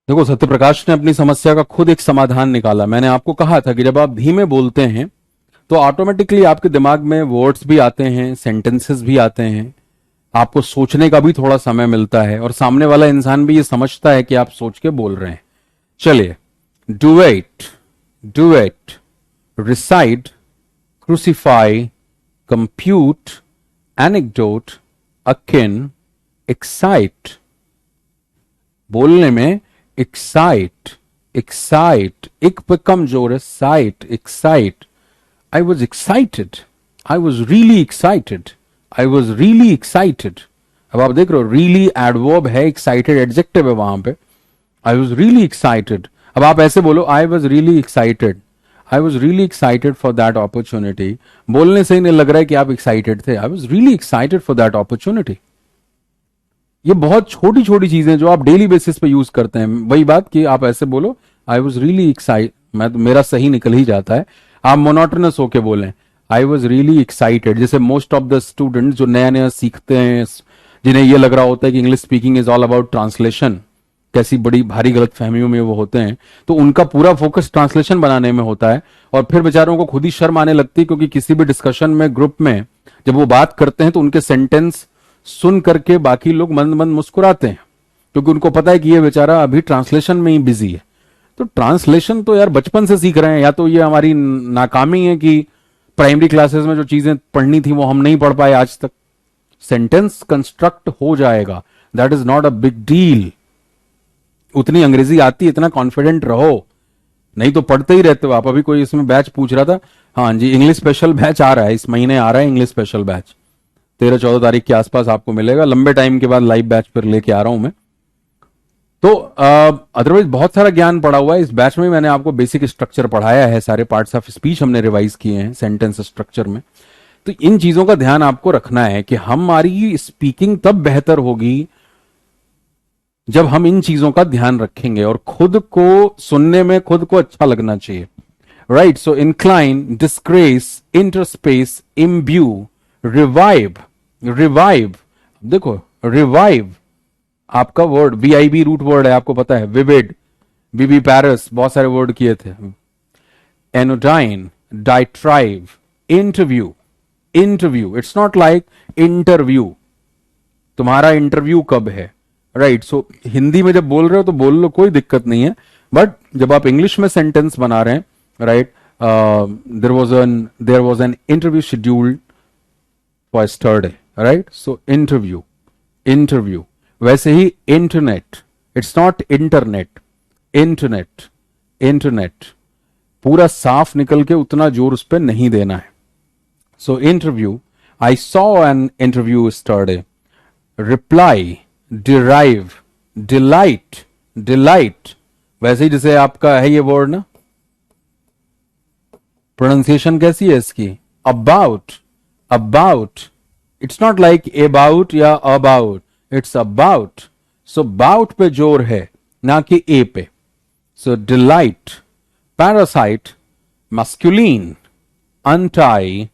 देखो, सत्यप्रकाश ने अपनी समस्या का खुद एक समाधान निकाला। मैंने आपको कहा था कि जब आप धीमे बोलते हैं तो ऑटोमेटिकली आपके दिमाग में वर्ड्स भी आते हैं, सेंटेंसेस भी आते हैं, आपको सोचने का भी थोड़ा समय मिलता है, और सामने वाला इंसान भी ये समझता है कि आप सोच के बोल रहे हैं। चलिए, duet, duet, recite, crucify, compute, anecdote, akin, excite. बोलने में एक्साइट, एक्साइट, एक पे कम जोर है, site, excite. I was excited, I was really excited, I was really excited. अब आप देख रहे हो, रियली एडवर्ब है, एक्साइटेड एडजेक्टिव है वहां पे। I was really excited. अब आप ऐसे बोलो, I was really excited, I was really excited for that opportunity. बोलने से ही नहीं लग रहा है कि आप एक्साइटेड थे। I was really excited for that opportunity. ये बहुत छोटी छोटी चीजें जो आप डेली बेसिस पे यूज करते हैं। वही बात कि आप ऐसे बोलो, आई वॉज रियली एक्साइट, मेरा सही निकल ही जाता है। आप मोनोटोनस होके बोलें, आई वॉज रियली एक्साइटेड। जैसे मोस्ट ऑफ द स्टूडेंट जो नया नया सीखते हैं, जिन्हें ये लग रहा होता है कि English speaking is all about translation, कैसी बड़ी भारी गलत फहमियों में वो होते हैं, तो उनका पूरा फोकस ट्रांसलेशन बनाने में होता है, और फिर बेचारों को खुद ही शर्म आने लगती है, क्योंकि किसी भी डिस्कशन में, ग्रुप में जब वो बात करते हैं तो उनके सेंटेंस सुन करके बाकी लोग मंद मंद मुस्कुराते हैं, क्योंकि उनको पता है कि ये बेचारा अभी ट्रांसलेशन में ही बिजी है। तो ट्रांसलेशन तो यार बचपन से सीख रहे हैं, या तो ये हमारी नाकामी है कि प्राइमरी क्लासेस में जो चीजें पढ़नी थी वो हम नहीं पढ़ पाए आज तक। सेंटेंस कंस्ट्रक्ट हो जाएगा, that is not a big deal. उतनी अंग्रेजी आती है, इतना कॉन्फिडेंट रहो, नहीं तो पढ़ते ही रहते हो आप। अभी कोई इसमें बैच पूछ रहा था, हाँ जी, इंग्लिश स्पेशल बैच आ रहा है, इस महीने आ रहा है इंग्लिश स्पेशल बैच, 13-14 तारीख के आसपास आपको मिलेगा। लंबे टाइम के बाद लाइव बैच फिर लेके आ रहा हूं मैं। तो अदरवाइज बहुत सारा ज्ञान पड़ा हुआ है इस बैच में। मैंने आपको बेसिक स्ट्रक्चर पढ़ाया है, सारे पार्ट्स ऑफ स्पीच हमने रिवाइज किए हैं सेंटेंस स्ट्रक्चर में। तो इन चीजों का ध्यान आपको रखना है कि हमारी स्पीकिंग तब बेहतर होगी जब हम इन चीजों का ध्यान रखेंगे, और खुद को सुनने में खुद को अच्छा लगना चाहिए। Right, so incline, disgrace, interspace, imbue, revive, revive. देखो, रिवाइव आपका वर्ड VIV रूट वर्ड है, आपको पता है। विविड, बीबी पैरिस, बहुत सारे वर्ड किए थे। Anodyne, diatribe, interview, interview, it's not like interview, तुम्हारा इंटरव्यू कब है। राइट, सो हिंदी में जब बोल रहे हो तो बोल लो, कोई दिक्कत नहीं है, बट जब आप इंग्लिश में सेंटेंस बना रहे हैं, right, there was an interview scheduled for yesterday, right, so interview, interview. वैसे ही internet, it's not internet, internet, internet. पूरा साफ निकल के उतना जोर उस पर नहीं देना है। So interview, I saw an interview yesterday. Reply, derive, delight, delight. वैसे ही जैसे आपका है ये वर्ड ना, प्रोनाउंसिएशन कैसी है इसकी, about, about. It's not like about या about, it's about. So bout पे जोर है, ना कि ए पे। So delight, parasite, masculine, untie,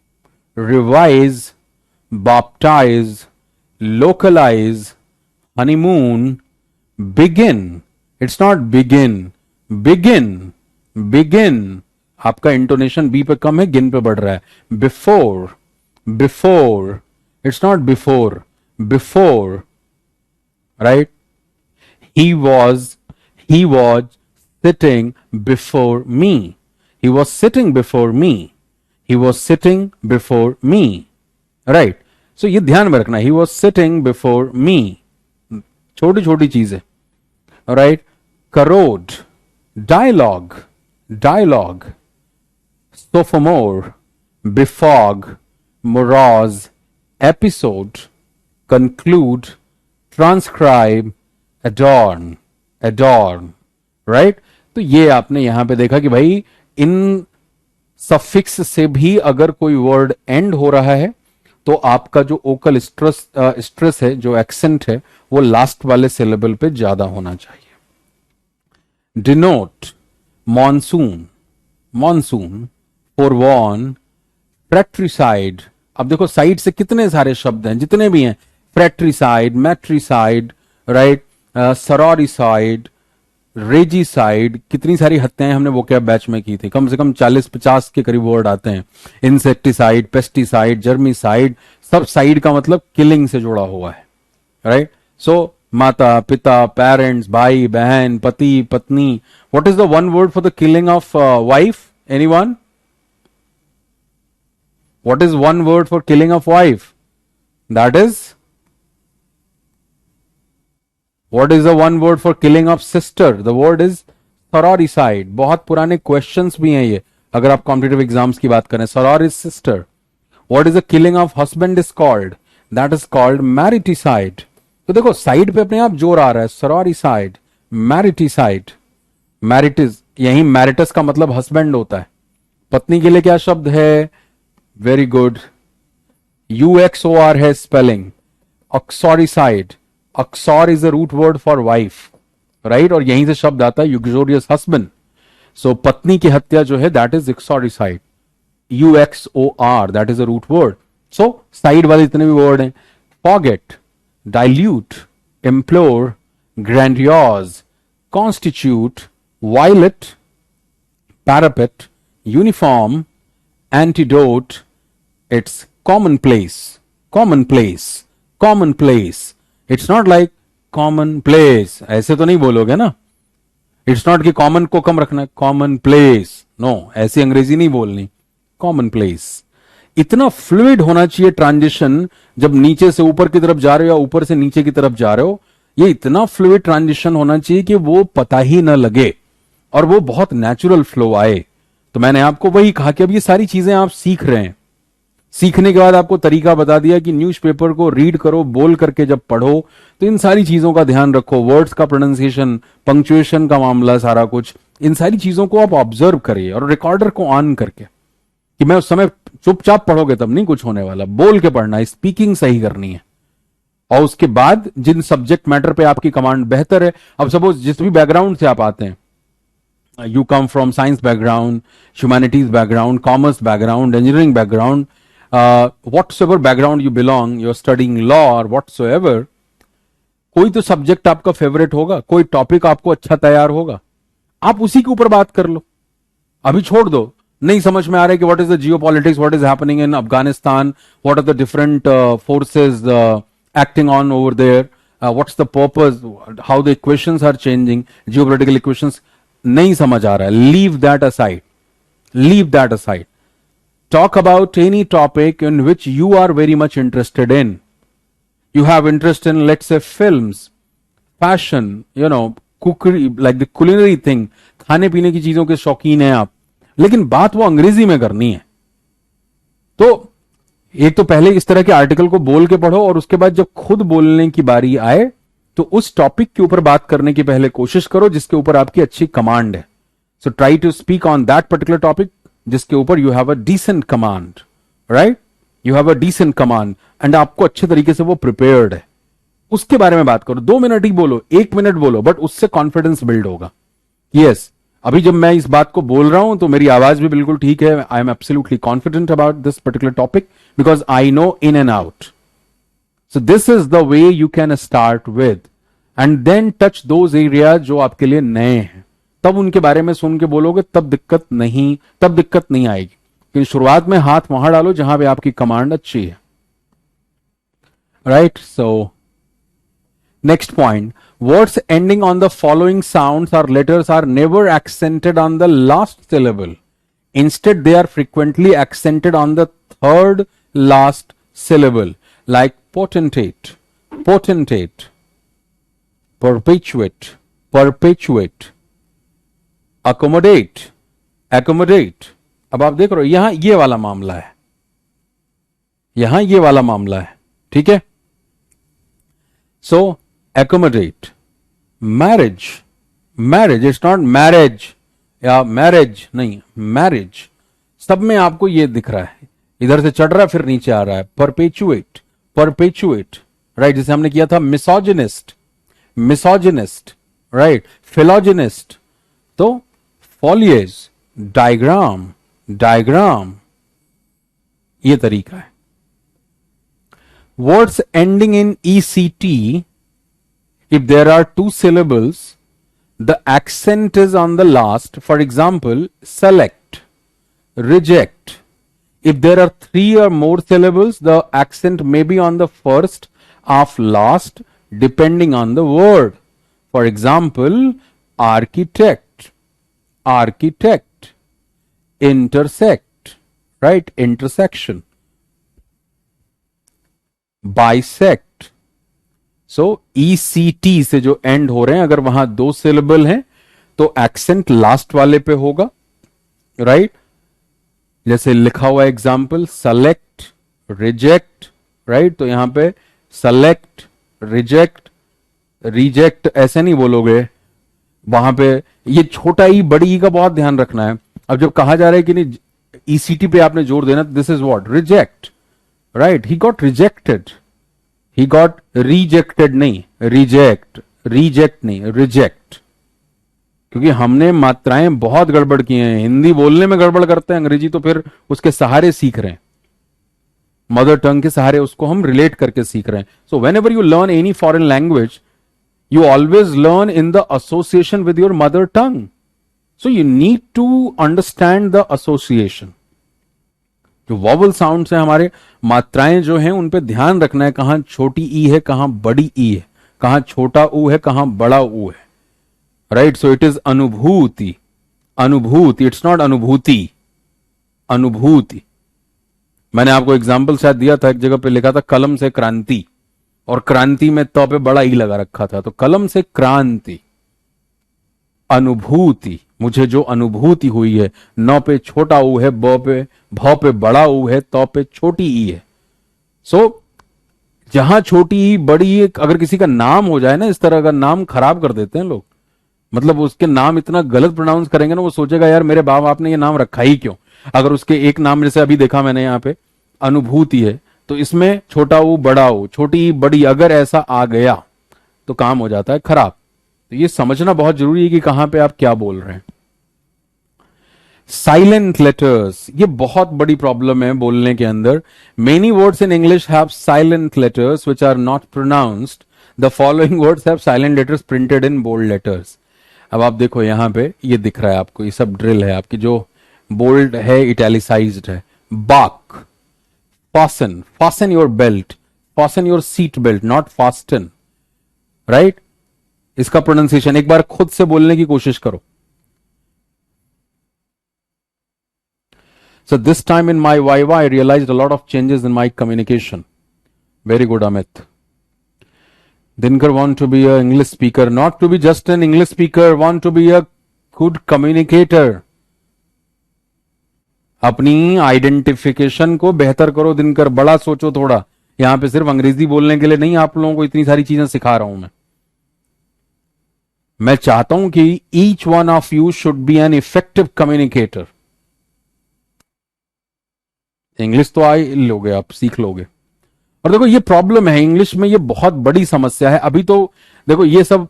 revise, baptize, localize, honeymoon, begin. It's not begin, begin, begin. आपका इंटोनेशन बी पे कम है, गिन पे बढ़ रहा है। Before, before, it's not before, before, right. he was sitting before me, he was sitting before me, he was sitting before me, right. So ये ध्यान में रखना, he was sitting before me, छोटी छोटी चीजें, right. corrode, dialogue, dialogue, sophomore, befog, morose, episode, conclude, transcribe, adorn, adorn, right. तो ये आपने यहां पे देखा कि भाई इन सफिक्स से भी अगर कोई वर्ड एंड हो रहा है तो आपका जो ओकल स्ट्रेस है, जो एक्सेंट है, वो लास्ट वाले सिलेबल पे ज्यादा होना चाहिए। Denote, monsoon, monsoon, forewarn, fratricide. अब देखो साइड से कितने सारे शब्द हैं, जितने भी हैं, फ्रैक्ट्रिसाइड, मैट्रिसाइड, राइट, सरोरिसाइड, रेजिसाइड, कितनी सारी हत्याएं हमने वोकैब बैच में की थी, कम से कम 40-50 के करीब वर्ड आते हैं। इंसेक्टिसाइड, पेस्टिसाइड, जर्मिसाइड, सब साइड का मतलब किलिंग से जुड़ा हुआ है, राइट? सो माता, पिता, पेरेंट्स, भाई, बहन, पति, पत्नी. What is the one word for the killing of wife? Anyone? What is one word for killing of wife? That is, what is the one word for killing of sister? The word is sororicide. बहुत पुराने questions भी हैं ये, अगर आप competitive exams की बात करें. soror is sister. What is the killing of husband is called? That is called mariticide. तो देखो साइड पे अपने आप जोर आ रहा है. sororicide, mariticide. मैरिटिस, यही मैरिटस का मतलब हस्बैंड होता है. पत्नी के लिए क्या शब्द है? वेरी गुड, UXOR है spelling. Uxoricide, uxor is a root word for wife, right? और यहीं से शब्द आता है यूक्सोरियस हस्बैंड. सो पत्नी की हत्या जो है that is uxoricide. UXOR, that is a root word. So side वाले जितने भी वर्ड हैं, forget, dilute, implore, grandiose, constitute, violate, parapet, uniform, antidote, it's commonplace, commonplace, commonplace. It's not like commonplace. ऐसे तो नहीं बोलोगे ना. It's not कि common को कम रखना है, commonplace. No, ऐसी अंग्रेजी नहीं बोलनी. commonplace. इतना फ्लूइड होना चाहिए ट्रांजिशन, जब नीचे से ऊपर की तरफ जा रहे हो या ऊपर से नीचे की तरफ जा रहे हो, ये इतना फ्लूइड ट्रांजिशन होना चाहिए कि वो पता ही ना लगे और वो बहुत नेचुरल फ्लो आए. तो मैंने आपको वही कहा कि अब ये सारी चीजें आप सीख रहे हैं. सीखने के बाद आपको तरीका बता दिया कि न्यूज़पेपर को रीड करो, बोल करके जब पढ़ो तो इन सारी चीजों का ध्यान रखो. वर्ड्स का प्रोनाउंसिएशन, पंक्चुएशन का मामला, सारा कुछ, इन सारी चीजों को आप ऑब्जर्व करिए और रिकॉर्डर को ऑन करके, कि मैं उस समय चुपचाप पढ़ोगे तब नहीं कुछ होने वाला. बोल के पढ़ना है, स्पीकिंग सही करनी है. और उसके बाद जिन सब्जेक्ट मैटर पे आपकी कमांड बेहतर है, अब सपोज जिस भी बैकग्राउंड से आप आते हैं, you come from science background, humanities background, commerce background, engineering background, whatsoever background you belong, you're studying law or whatsoever, कोई तो सब्जेक्ट आपका फेवरेट होगा, कोई टॉपिक आपको अच्छा तैयार होगा, आप उसी के ऊपर बात कर लो. अभी छोड़ दो, नहीं समझ में आ रहा है कि what is the geopolitics, what is happening in Afghanistan, what are the different forces acting on over there, what's the purpose, how the equations are changing, geopolitical equations, नहीं समझ आ रहा है. Leave that aside, leave that aside. Talk about any topic in which you are very much interested in. You have interest in, let's say, films, fashion, cookery, like the culinary thing, खाने पीने की चीजों के शौकीन हैं आप, लेकिन बात वो अंग्रेजी में करनी है. तो एक तो पहले इस तरह के आर्टिकल को बोल के पढ़ो, और उसके बाद जब खुद बोलने की बारी आए तो उस टॉपिक के ऊपर बात करने की पहले कोशिश करो जिसके ऊपर आपकी अच्छी कमांड है. So try to speak on that particular topic जिसके ऊपर you have a decent command, right? You have a decent command and आपको अच्छे तरीके से वो प्रिपेयर्ड है. उसके बारे में बात करो. 2 मिनट ही बोलो, 1 मिनट बोलो, बट उससे कॉन्फिडेंस बिल्ड होगा. यस, अभी जब मैं इस बात को बोल रहा हूं तो मेरी आवाज भी बिल्कुल ठीक है. I am absolutely confident about this particular topic because I know in and out. So this is the way you can start with, and then touch those area जो आपके लिए नए हैं. तब उनके बारे में सुन के बोलोगे, तब दिक्कत नहीं आएगी. कि शुरुआत में हाथ वहां डालो जहां पे आपकी कमांड अच्छी है, राइट? So next point, words ending on the following sounds और letters are never accented on the last syllable. Instead they are frequently accented on the third last syllable, like potentate, potentate, perpetuate, perpetuate, accommodate, accommodate. अब आप देख रहे हो यहां ये वाला मामला है, यहां ये वाला मामला है, ठीक है? सो accommodate, marriage, marriage, it's not marriage या मैरिज नहीं, मैरिज. सब में आपको ये दिख रहा है, इधर से चढ़ रहा है फिर नीचे आ रहा है. perpetuate, perpetuate, right? जैसे हमने किया था misogynist, misogynist, right? philogynist, तो foliage, diagram, diagram, ये तरीका है. Words ending in ECT, if there are 2 syllables, the accent is on the last. For example, select, reject. If there are 3 or more syllables, the accent may be on the first of last depending on the word. For example, architect, architect, intersect, right? Intersection, bisect. So ECT से जो and हो रहे हैं, अगर वहां 2 syllable हैं तो accent last वाले पे होगा, राइट? जैसे लिखा हुआ एग्जाम्पल सेलेक्ट, रिजेक्ट, राइट? तो यहां पे सेलेक्ट, रिजेक्ट, रिजेक्ट ऐसे नहीं बोलोगे, वहां पे ये छोटा ई बड़ी ई का बहुत ध्यान रखना है. अब जब कहा जा रहा है कि नहीं ECT पे आपने जोर देना, this is what, reject, right? He got rejected, he got rejected नहीं, रिजेक्ट, रिजेक्ट नहीं, रिजेक्ट. क्योंकि हमने मात्राएं बहुत गड़बड़ की हैं, हिंदी बोलने में गड़बड़ करते हैं, अंग्रेजी तो फिर उसके सहारे सीख रहे हैं, मदर टंग के सहारे उसको हम रिलेट करके सीख रहे हैं. So when ever you learn any foreign language, you always learn in the association with your mother tongue. So you need to understand the association. जो वॉवल साउंड्स हैं हमारे, मात्राएं जो हैं उन पे ध्यान रखना है, कहां छोटी ई है, कहां बड़ी ई है, कहां छोटा ऊ है, कहां बड़ा ऊ है, राइट? सो इट इज अनुभूति, अनुभूति, इट्स नॉट अनुभूति, अनुभूति. मैंने आपको एग्जाम्पल शायद दिया था, एक जगह पे लिखा था कलम से क्रांति, और क्रांति में तो पे बड़ा ई लगा रखा था, तो कलम से क्रांति, अनुभूति. मुझे जो अनुभूति हुई है, न पे छोटा ऊ है, ब पे भ पे बड़ा ऊ है, तो पे छोटी ई है. सो जहां छोटी ई बड़ी ई, अगर किसी का नाम हो जाए ना, इस तरह का नाम खराब कर देते हैं लोग, मतलब उसके नाम इतना गलत प्रोनाउंस करेंगे ना, वो सोचेगा यार मेरे बाप आपने ये नाम रखा ही क्यों. अगर उसके एक नाम, जैसे अभी देखा मैंने यहां पे अनुभूति है, तो इसमें छोटा ऊ बड़ा ऊ, छोटी बड़ी, अगर ऐसा आ गया तो काम हो जाता है खराब. तो ये समझना बहुत जरूरी है कि कहां पे आप क्या बोल रहे हैं. साइलेंट लेटर्स, ये बहुत बड़ी प्रॉब्लम है बोलने के अंदर. Many words in English have silent letters which are not pronounced. The following words have silent letters printed in bold letters. अब आप देखो यहां पे ये दिख रहा है आपको, ये सब ड्रिल है आपकी, जो बोल्ड है इटैलिसाइज्ड है. बाक, fasten, fasten your belt, fasten your seat belt, not fasten, right? इसका प्रोनाउंसिएशन एक बार खुद से बोलने की कोशिश करो. So this time in my Viva, I realized a lot of changes in my communication. Very good, Amit. Dinkar want to be an English speaker, not to be just an English speaker, want to be a good communicator. अपनी identification को बेहतर करो दिनकर, बड़ा सोचो थोड़ा. यहां पे सिर्फ अंग्रेजी बोलने के लिए नहीं आप लोगों को इतनी सारी चीजें सिखा रहा हूं मैं चाहता हूं कि each one of you should B an effective communicator. English तो आ लोगे आप, सीख लोगे. और देखो ये प्रॉब्लम है इंग्लिश में, ये बहुत बड़ी समस्या है. अभी तो देखो ये सब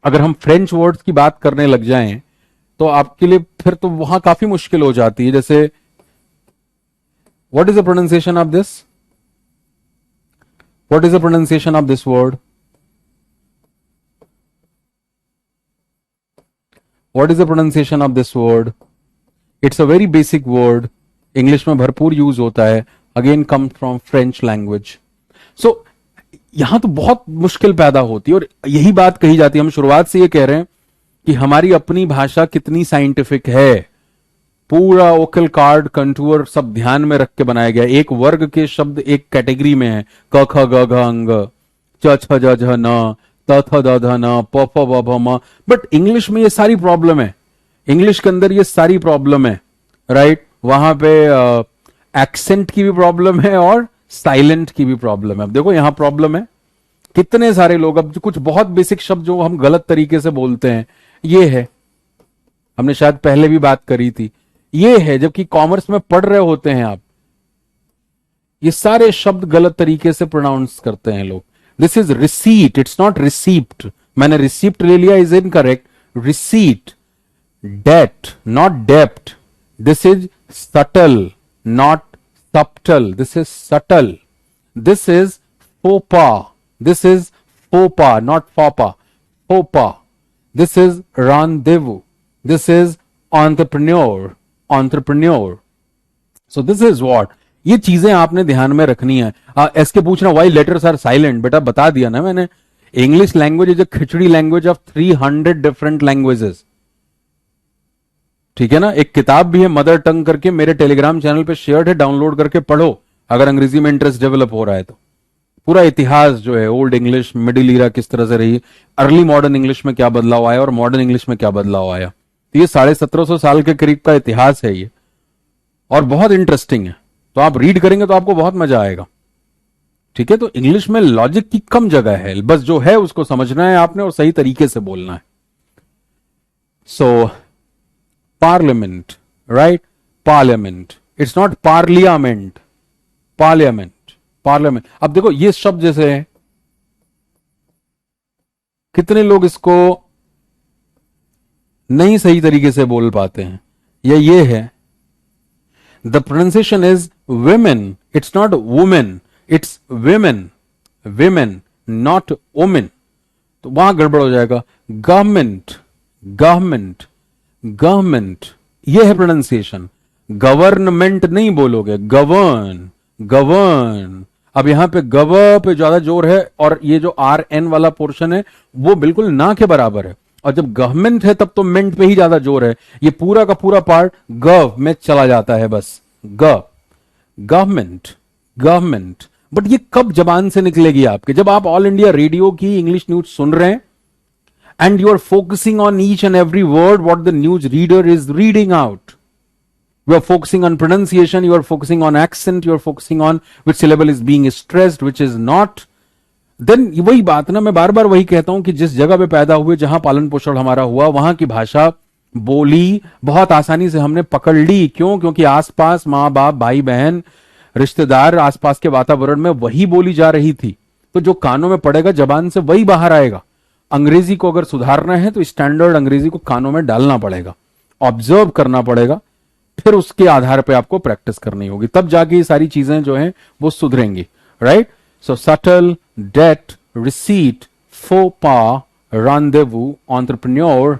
अगर हम फ्रेंच वर्ड्स की बात करने लग जाएं तो आपके लिए फिर तो वहां काफी मुश्किल हो जाती है. जैसे what is the pronunciation of this, what is the pronunciation of this word, what is the pronunciation of this word. It's a very basic word, English में भरपूर यूज होता है, again come from French language. So यहां तो बहुत मुश्किल पैदा होती है, और यही बात कही जाती है. हम शुरुआत से ये कह रहे हैं कि हमारी अपनी भाषा कितनी साइंटिफिक है. पूरा वोकल कार्ड, कंटूर सब ध्यान में रख के बनाया गया. एक वर्ग के शब्द एक कैटेगरी में है, क ख ग घ अंग, च छ ज झ न, त थ द ध न, प फ ब भ म. बट इंग्लिश में ये सारी प्रॉब्लम है, इंग्लिश के अंदर ये सारी प्रॉब्लम है, राइट? वहां पे एक्सेंट की भी प्रॉब्लम है और साइलेंट की भी प्रॉब्लम है. अब देखो यहां प्रॉब्लम है, कितने सारे लोग, अब कुछ बहुत बेसिक शब्द जो हम गलत तरीके से बोलते हैं, ये है, हमने शायद पहले भी बात करी थी, ये है. जबकि कॉमर्स में पढ़ रहे होते हैं आप, ये सारे शब्द गलत तरीके से प्रोनाउंस करते हैं लोग. This is receipt, it's not receipt. मैंने रिसीप्ट ले लिया, is incorrect. Receipt, debt not डेप्ट. This is subtle not subtle. This is subtle. This is faux pas. This is faux pas, not faux pas. Faux pas. This is rendezvous, this is entrepreneur, entrepreneur. So this is what, ये चीजें आपने ध्यान में रखनी है. S के पूछना Y letters are silent, बेटा बता दिया ना मैंने. English language is a khichdi language of 300 different languages. ठीक है ना. एक किताब भी है मदर टंग करके, मेरे टेलीग्राम चैनल पे शेयर है, डाउनलोड करके पढ़ो अगर अंग्रेजी में इंटरेस्ट डेवलप हो रहा है तो. पूरा इतिहास जो है, ओल्ड इंग्लिश, मिडिल ईरा किस तरह से रही, अर्ली मॉडर्न इंग्लिश में क्या बदलाव आया और मॉडर्न इंग्लिश में क्या बदलाव आया. तो ये 1750 साल के करीब का इतिहास है ये, और बहुत इंटरेस्टिंग है. तो आप रीड करेंगे तो आपको बहुत मजा आएगा. ठीक है. तो इंग्लिश में लॉजिक की कम जगह है, बस जो है उसको समझना है आपने और सही तरीके से बोलना है. So parliament, right, parliament, it's not parliament, parliament, parliament. अब देखो ये शब्द जैसे है, कितने लोग इसको नहीं सही तरीके से बोल पाते हैं. ये है, the pronunciation is women, it's not women, it's women, women, not women. तो वहां गड़बड़ हो जाएगा. गवर्नमेंट, गवर्नमेंट, गवर्नमेंट, ये है प्रोनाउंसिएशन. गवर्नमेंट नहीं बोलोगे, गवर्न, गवर्न. अब यहां पे गव पे ज्यादा जोर है, और ये जो आर एन वाला पोर्शन है वो बिल्कुल ना के बराबर है. और जब गवर्नमेंट है तब तो मेंट पे ही ज्यादा जोर है. ये पूरा का पूरा पार्ट गव में चला जाता है बस. Government, government. बट ये कब जबान से निकलेगी आपके, जब आप ऑल इंडिया रेडियो की इंग्लिश न्यूज सुन रहे हैं and you are focusing on each and every word what the news reader is reading out. You are focusing on pronunciation, you are focusing on accent, you are focusing on which syllable is being stressed, which is not. Then वही बात ना, मैं बार बार वही कहता हूं कि जिस जगह पे पैदा हुए, जहां पालन पोषण हमारा हुआ, वहां की भाषा बोली बहुत आसानी से हमने पकड़ ली. क्यों? क्योंकि आसपास माँ बाप, भाई बहन, रिश्तेदार, आसपास के वातावरण में वही बोली जा रही थी. तो जो कानों में पड़ेगा जबान से वही बाहर आएगा. अंग्रेजी को अगर सुधारना है तो स्टैंडर्ड अंग्रेजी को कानों में डालना पड़ेगा, ऑब्जर्व करना पड़ेगा, फिर उसके आधार पे आपको प्रैक्टिस करनी होगी, तब जाके ये सारी चीजें जो हैं वो सुधरेंगी. Right. So subtle, debt, receipt, फोपा, rendezvous, entrepreneur,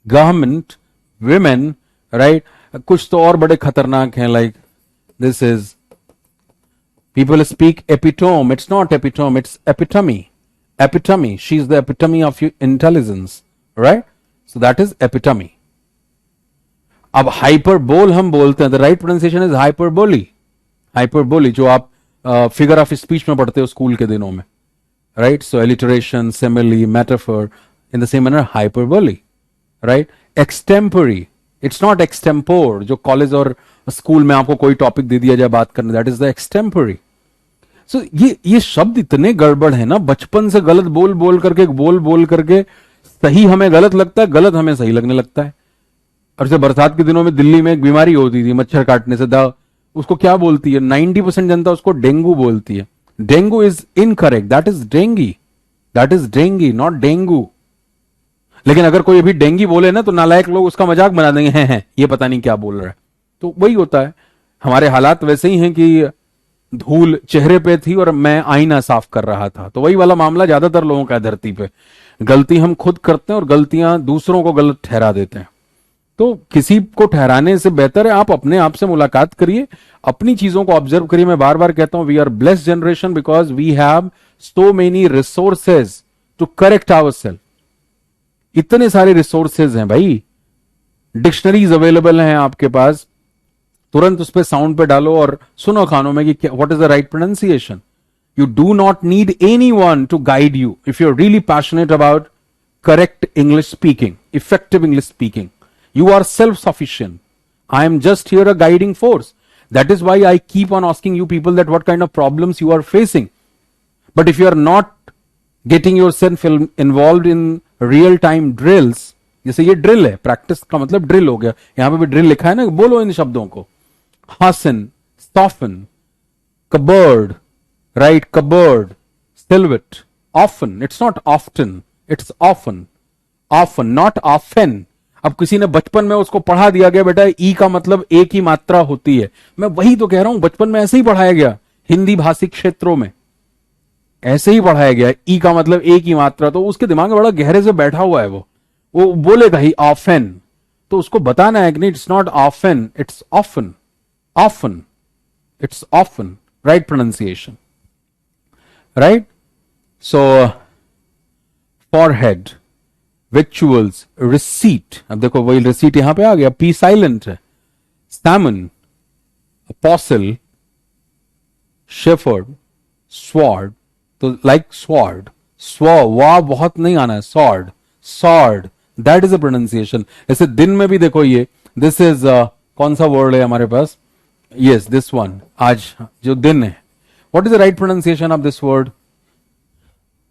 government, women. Right. कुछ तो और बड़े खतरनाक हैं, like this is people speak epitome. It's not epitome, it's epitome. Epitome, she is the epitome of intelligence. Right. So that is epitome. अब hyperbole हम बोलते हैं, the right pronunciation is hyperbole. Hyperbole जो आप फिगर ऑफ स्पीच में पढ़ते हो school के दिनों में. Right. So alliteration, simile, metaphor, in the same manner hyperbole. Right. Extempore, it's not extempore, जो कॉलेज और स्कूल में आपको कोई टॉपिक दे दिया जाए बात करने, that is the extempore. So ये शब्द इतने गड़बड़ है ना, बचपन से गलत बोल बोल करके, बोल बोल करके सही हमें गलत लगता है, गलत हमें सही लगने लगता है. और जैसे बरसात के दिनों में दिल्ली में एक बीमारी होती थी मच्छर काटने से, उसको क्या बोलती है 90% जनता, उसको डेंगू बोलती है. Dengue is incorrect, that is dinghy, that is dinghy, not dengue. लेकिन अगर कोई अभी डेंगी बोले ना तो नालायक लोग उसका मजाक बना देंगे, हैं ये पता नहीं क्या बोल रहा है. तो वही होता है, हमारे हालात वैसे ही हैं कि धूल चेहरे पे थी और मैं आईना साफ कर रहा था. तो वही वाला मामला ज्यादातर लोगों का है धरती पे. गलती हम खुद करते हैं और गलतियां दूसरों को गलत ठहरा देते हैं. तो किसी को ठहराने से बेहतर है आप अपने आप से मुलाकात करिए, अपनी चीजों को ऑब्जर्व करिए. मैं बार बार कहता हूं, we are blessed generation because we have so many resources to correct ourselves. इतने सारे रिसोर्सेज हैं भाई, डिक्शनरीज अवेलेबल हैं आपके पास, तुरंत उस पर साउंड पे डालो और सुनो कानों में कि what is the right pronunciation. You do not need anyone to guide you if you are really passionate about correct English speaking, effective English speaking. You are self-sufficient. I am just here a guiding force. That is why I keep on asking you people that what kind of problems you are facing. But if you are not getting yourself involved in real-time drills, जैसे ये drill है, practice का मतलब drill हो गया, यहां पे भी ड्रिल लिखा है ना, बोलो इन शब्दों को. hasten, soften, cupboard, right? Cupboard, silhouette, often. It's not often, it's often. Often, not often. अब किसी ने बचपन में उसको पढ़ा दिया गया, बेटा ई का मतलब एक ही मात्रा होती है. मैं वही तो कह रहा हूं, बचपन में ऐसे ही पढ़ाया गया, हिंदी भाषी क्षेत्रों में ऐसे ही पढ़ाया गया, ई का मतलब एक ही मात्रा. तो उसके दिमाग में बड़ा गहरे से बैठा हुआ है वो. वो बोलेगा ही ऑफन, तो उसको बताना है कि नहीं, it's not often, it's often, often, it's often, right pronunciation, right. So forehead, victuals, receipt, अब देखो वही रिसीट यहां पे आ गया, पी साइलेंट है, सैमन, अपोसल, शेफर्ड, स्वॉर्ड, तो लाइक स्वॉर्ड, वा बहुत नहीं आना है, sword, sword, that is a pronunciation. ऐसे दिन में भी देखो ये, दिस इज कौन सा वर्ड है हमारे पास, यस दिस वन, आज जो दिन है, what is the right pronunciation of this word?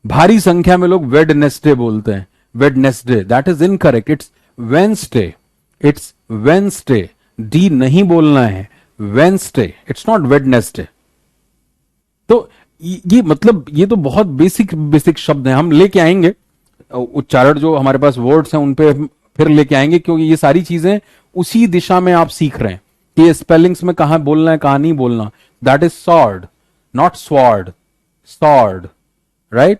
भारी संख्या में लोग वेडनेसडे बोलते हैं, Wednesday, that is incorrect, it's Wednesday, it's Wednesday, D नहीं बोलना है, वेंसडे, इट्स नॉट वेडनेसडे। तो ये मतलब ये तो बहुत बेसिक बेसिक शब्द हैं, हम लेके आएंगे उच्चारण, जो हमारे पास वर्ड्स हैं उन पे फिर लेके आएंगे, क्योंकि ये सारी चीजें उसी दिशा में आप सीख रहे हैं कि ये स्पेलिंग्स में कहां बोलना है कहां नहीं बोलना। That is sword, not sword, sword, right.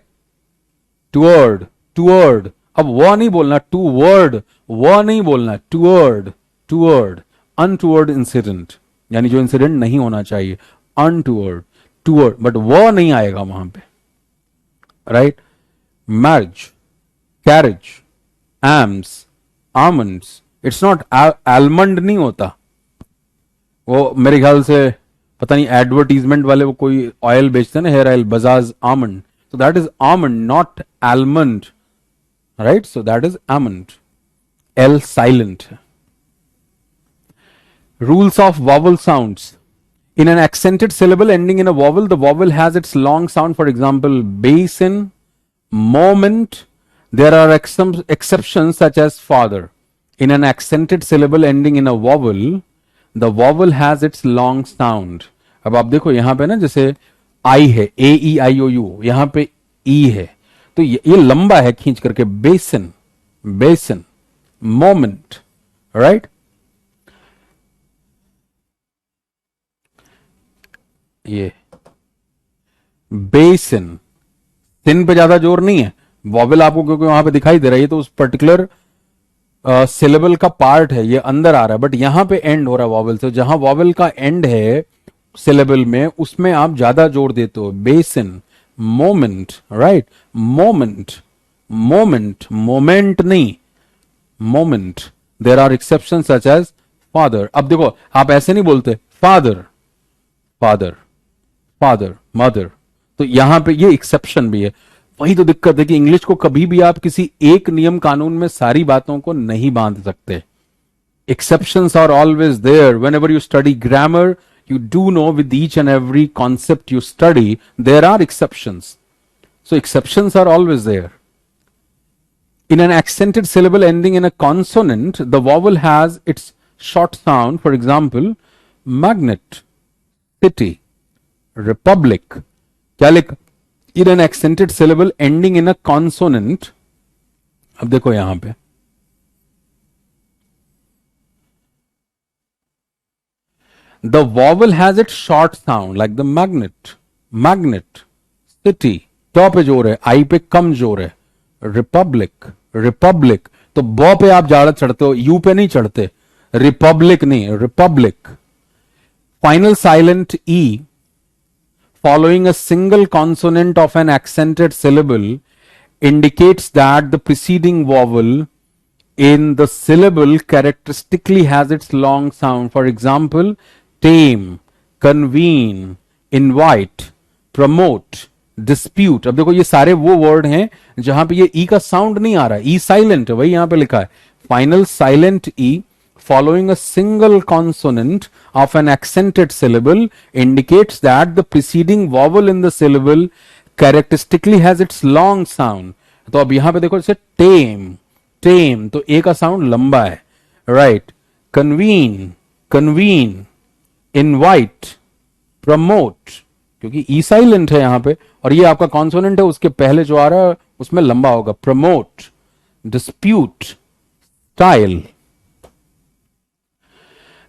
Toward, toward, अब वो नहीं बोलना, टू वर्ड, वो नहीं बोलना, टुवर्ड, टुवर्ड, अनटुवर्ड इंसिडेंट, यानी जो इंसिडेंट नहीं होना चाहिए, अनटुवर्ड, टुवर्ड, बट वो नहीं आएगा वहां पे, right. Marriage, carriage, AIIMS, almonds, it's not almond नहीं होता, वो मेरे ख्याल से पता नहीं एडवर्टीजमेंट वाले वो कोई ऑयल बेचते हैं ना, hair oil, Bajaj almond, so that is almond, not almond, right? So that is almond, L silent. Rules of vowel sounds. In an accented syllable ending in a vowel, the vowel has its long sound, for example basin, moment. There are exceptions such as father. In an accented syllable ending in a vowel, the vowel has its long sound. अब आप देखो यहां पे ना, जैसे आई है, ए ई आई ओ you, यहां पे ई है, तो ये लंबा है खींच करके, बेसन, बेसन, मोमेंट, राइट। ये बेसन, सिन पे ज्यादा जोर नहीं है, वॉवेल आपको क्योंकि वहां पे दिखाई दे रहा है, ये तो उस पर्टिकुलर सिलेबल का पार्ट है, ये अंदर आ रहा है, बट यहां पे एंड हो रहा है वॉवेल से, जहां वॉवेल का एंड है सिलेबल में, उसमें आप ज्यादा जोर देते हो, basin, moment, right, moment, moment, moment नहीं, moment. There are exception such as father. अब देखो आप ऐसे नहीं बोलते फादर, फादर, फादर, मदर, तो यहां पे ये एक्सेप्शन भी है। वही तो दिक्कत है कि इंग्लिश को कभी भी आप किसी एक नियम कानून में सारी बातों को नहीं बांध सकते। Exceptions are always there. Whenever you study grammar, you do know with each and every concept you study, there are exceptions. So exceptions are always there. In an accented syllable ending in a consonant, the vowel has its short sound. For example, magnet, city, republic. क्या लिख? In an accented syllable ending in a consonant. अब देखो यहां पे the vowel has its short sound like the magnet, magnet, city, टॉ पे जोर है, आई पे कम जोर है, रिपब्लिक, रिपब्लिक, तो बॉ पे आप ज्यादा चढ़ते हो, यू पे नहीं चढ़ते, रिपब्लिक नहीं, Republic. Final silent E following a single consonant of an accented syllable indicates that the preceding vowel in the syllable characteristically has its long sound. For example, tame, convene, invite, promote, dispute. अब देखो ये सारे वो word हैं जहां पे ये ई का साउंड नहीं आ रहा, ई साइलेंट है, वही यहां पे लिखा है, final silent E following a single consonant of an accented syllable indicates that the preceding vowel in the syllable characteristically has its long sound. तो अब यहां पे देखो जैसे tame, tame, तो ए का साउंड लंबा है, right? convene, convene, invite, promote, क्योंकि ई साइलेंट है यहां पे, और ये आपका कॉन्सोनेंट है, उसके पहले जो आ रहा है उसमें लंबा होगा, promote, dispute, style.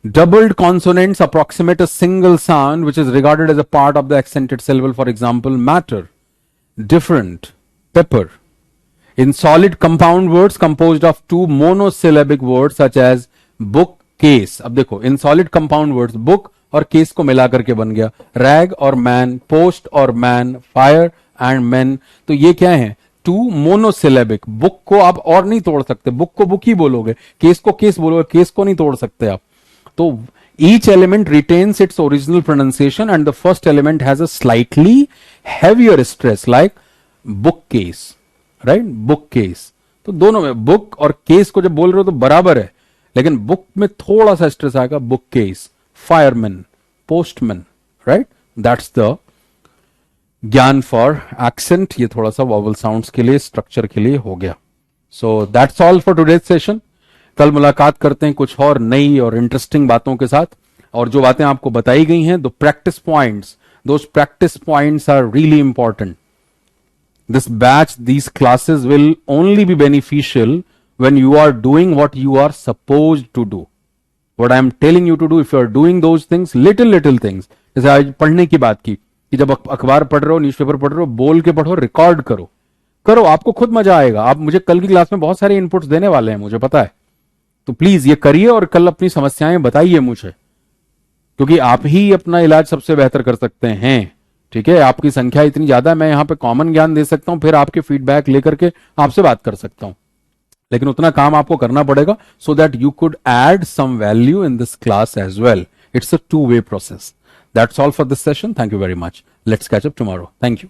Doubled consonants approximate a single sound which is regarded as a part of the accented syllable. For example, matter, different, pepper. In solid compound words composed of two monosyllabic words such as book, case. अब देखो in solid compound words book और case को मिला करके बन गया rag और man, post और man, fire and men. तो ये क्या है? To monosyllabic. बुक को आप और नहीं तोड़ सकते, बुक को बुक ही बोलोगे, केस को केस बोलोगे, केस को नहीं तोड़ सकते आप. तो each element retains its original pronunciation and the first element has a slightly heavier stress like bookcase. Right, book case. तो दोनों में बुक और केस को जब बोल रहे हो तो बराबर है, लेकिन बुक में थोड़ा सा स्ट्रेस आएगा. Book case, fireman, postman. Right, that's the ज्ञान फॉर एक्सेंट. ये थोड़ा सा वॉवल साउंड्स के लिए, स्ट्रक्चर के लिए हो गया. So that's all for today's session. कल मुलाकात करते हैं कुछ और नई और इंटरेस्टिंग बातों के साथ. और जो बातें आपको बताई गई हैं, the practice points, those practice points are really important. This batch, these classes will only be beneficial when you are doing what you are supposed to do. What I am telling you to do, if you are doing those things, little things. जैसे आज पढ़ने की बात की कि जब अखबार पढ़ रहे हो, न्यूज़पेपर पढ़ रहे हो, बोल के पढ़ो, रिकॉर्ड करो, आपको खुद मजा आएगा. आप मुझे कल की क्लास में बहुत सारे इनपुट्स देने वाले हैं, मुझे पता है. तो प्लीज ये करिए और कल अपनी समस्याएं बताइए मुझे, क्योंकि आप ही अपना इलाज सबसे बेहतर कर सकते हैं. ठीक है, आपकी संख्या इतनी ज्यादा है, मैं यहां पे कॉमन ज्ञान दे सकता हूं, फिर आपके फीडबैक लेकर के आपसे बात कर सकता हूं, लेकिन उतना काम आपको करना पड़ेगा so that you could add some value in this class as well. It's a 2-way process. That's all for this session. Thank you very much. Let's catch up tomorrow. Thank you.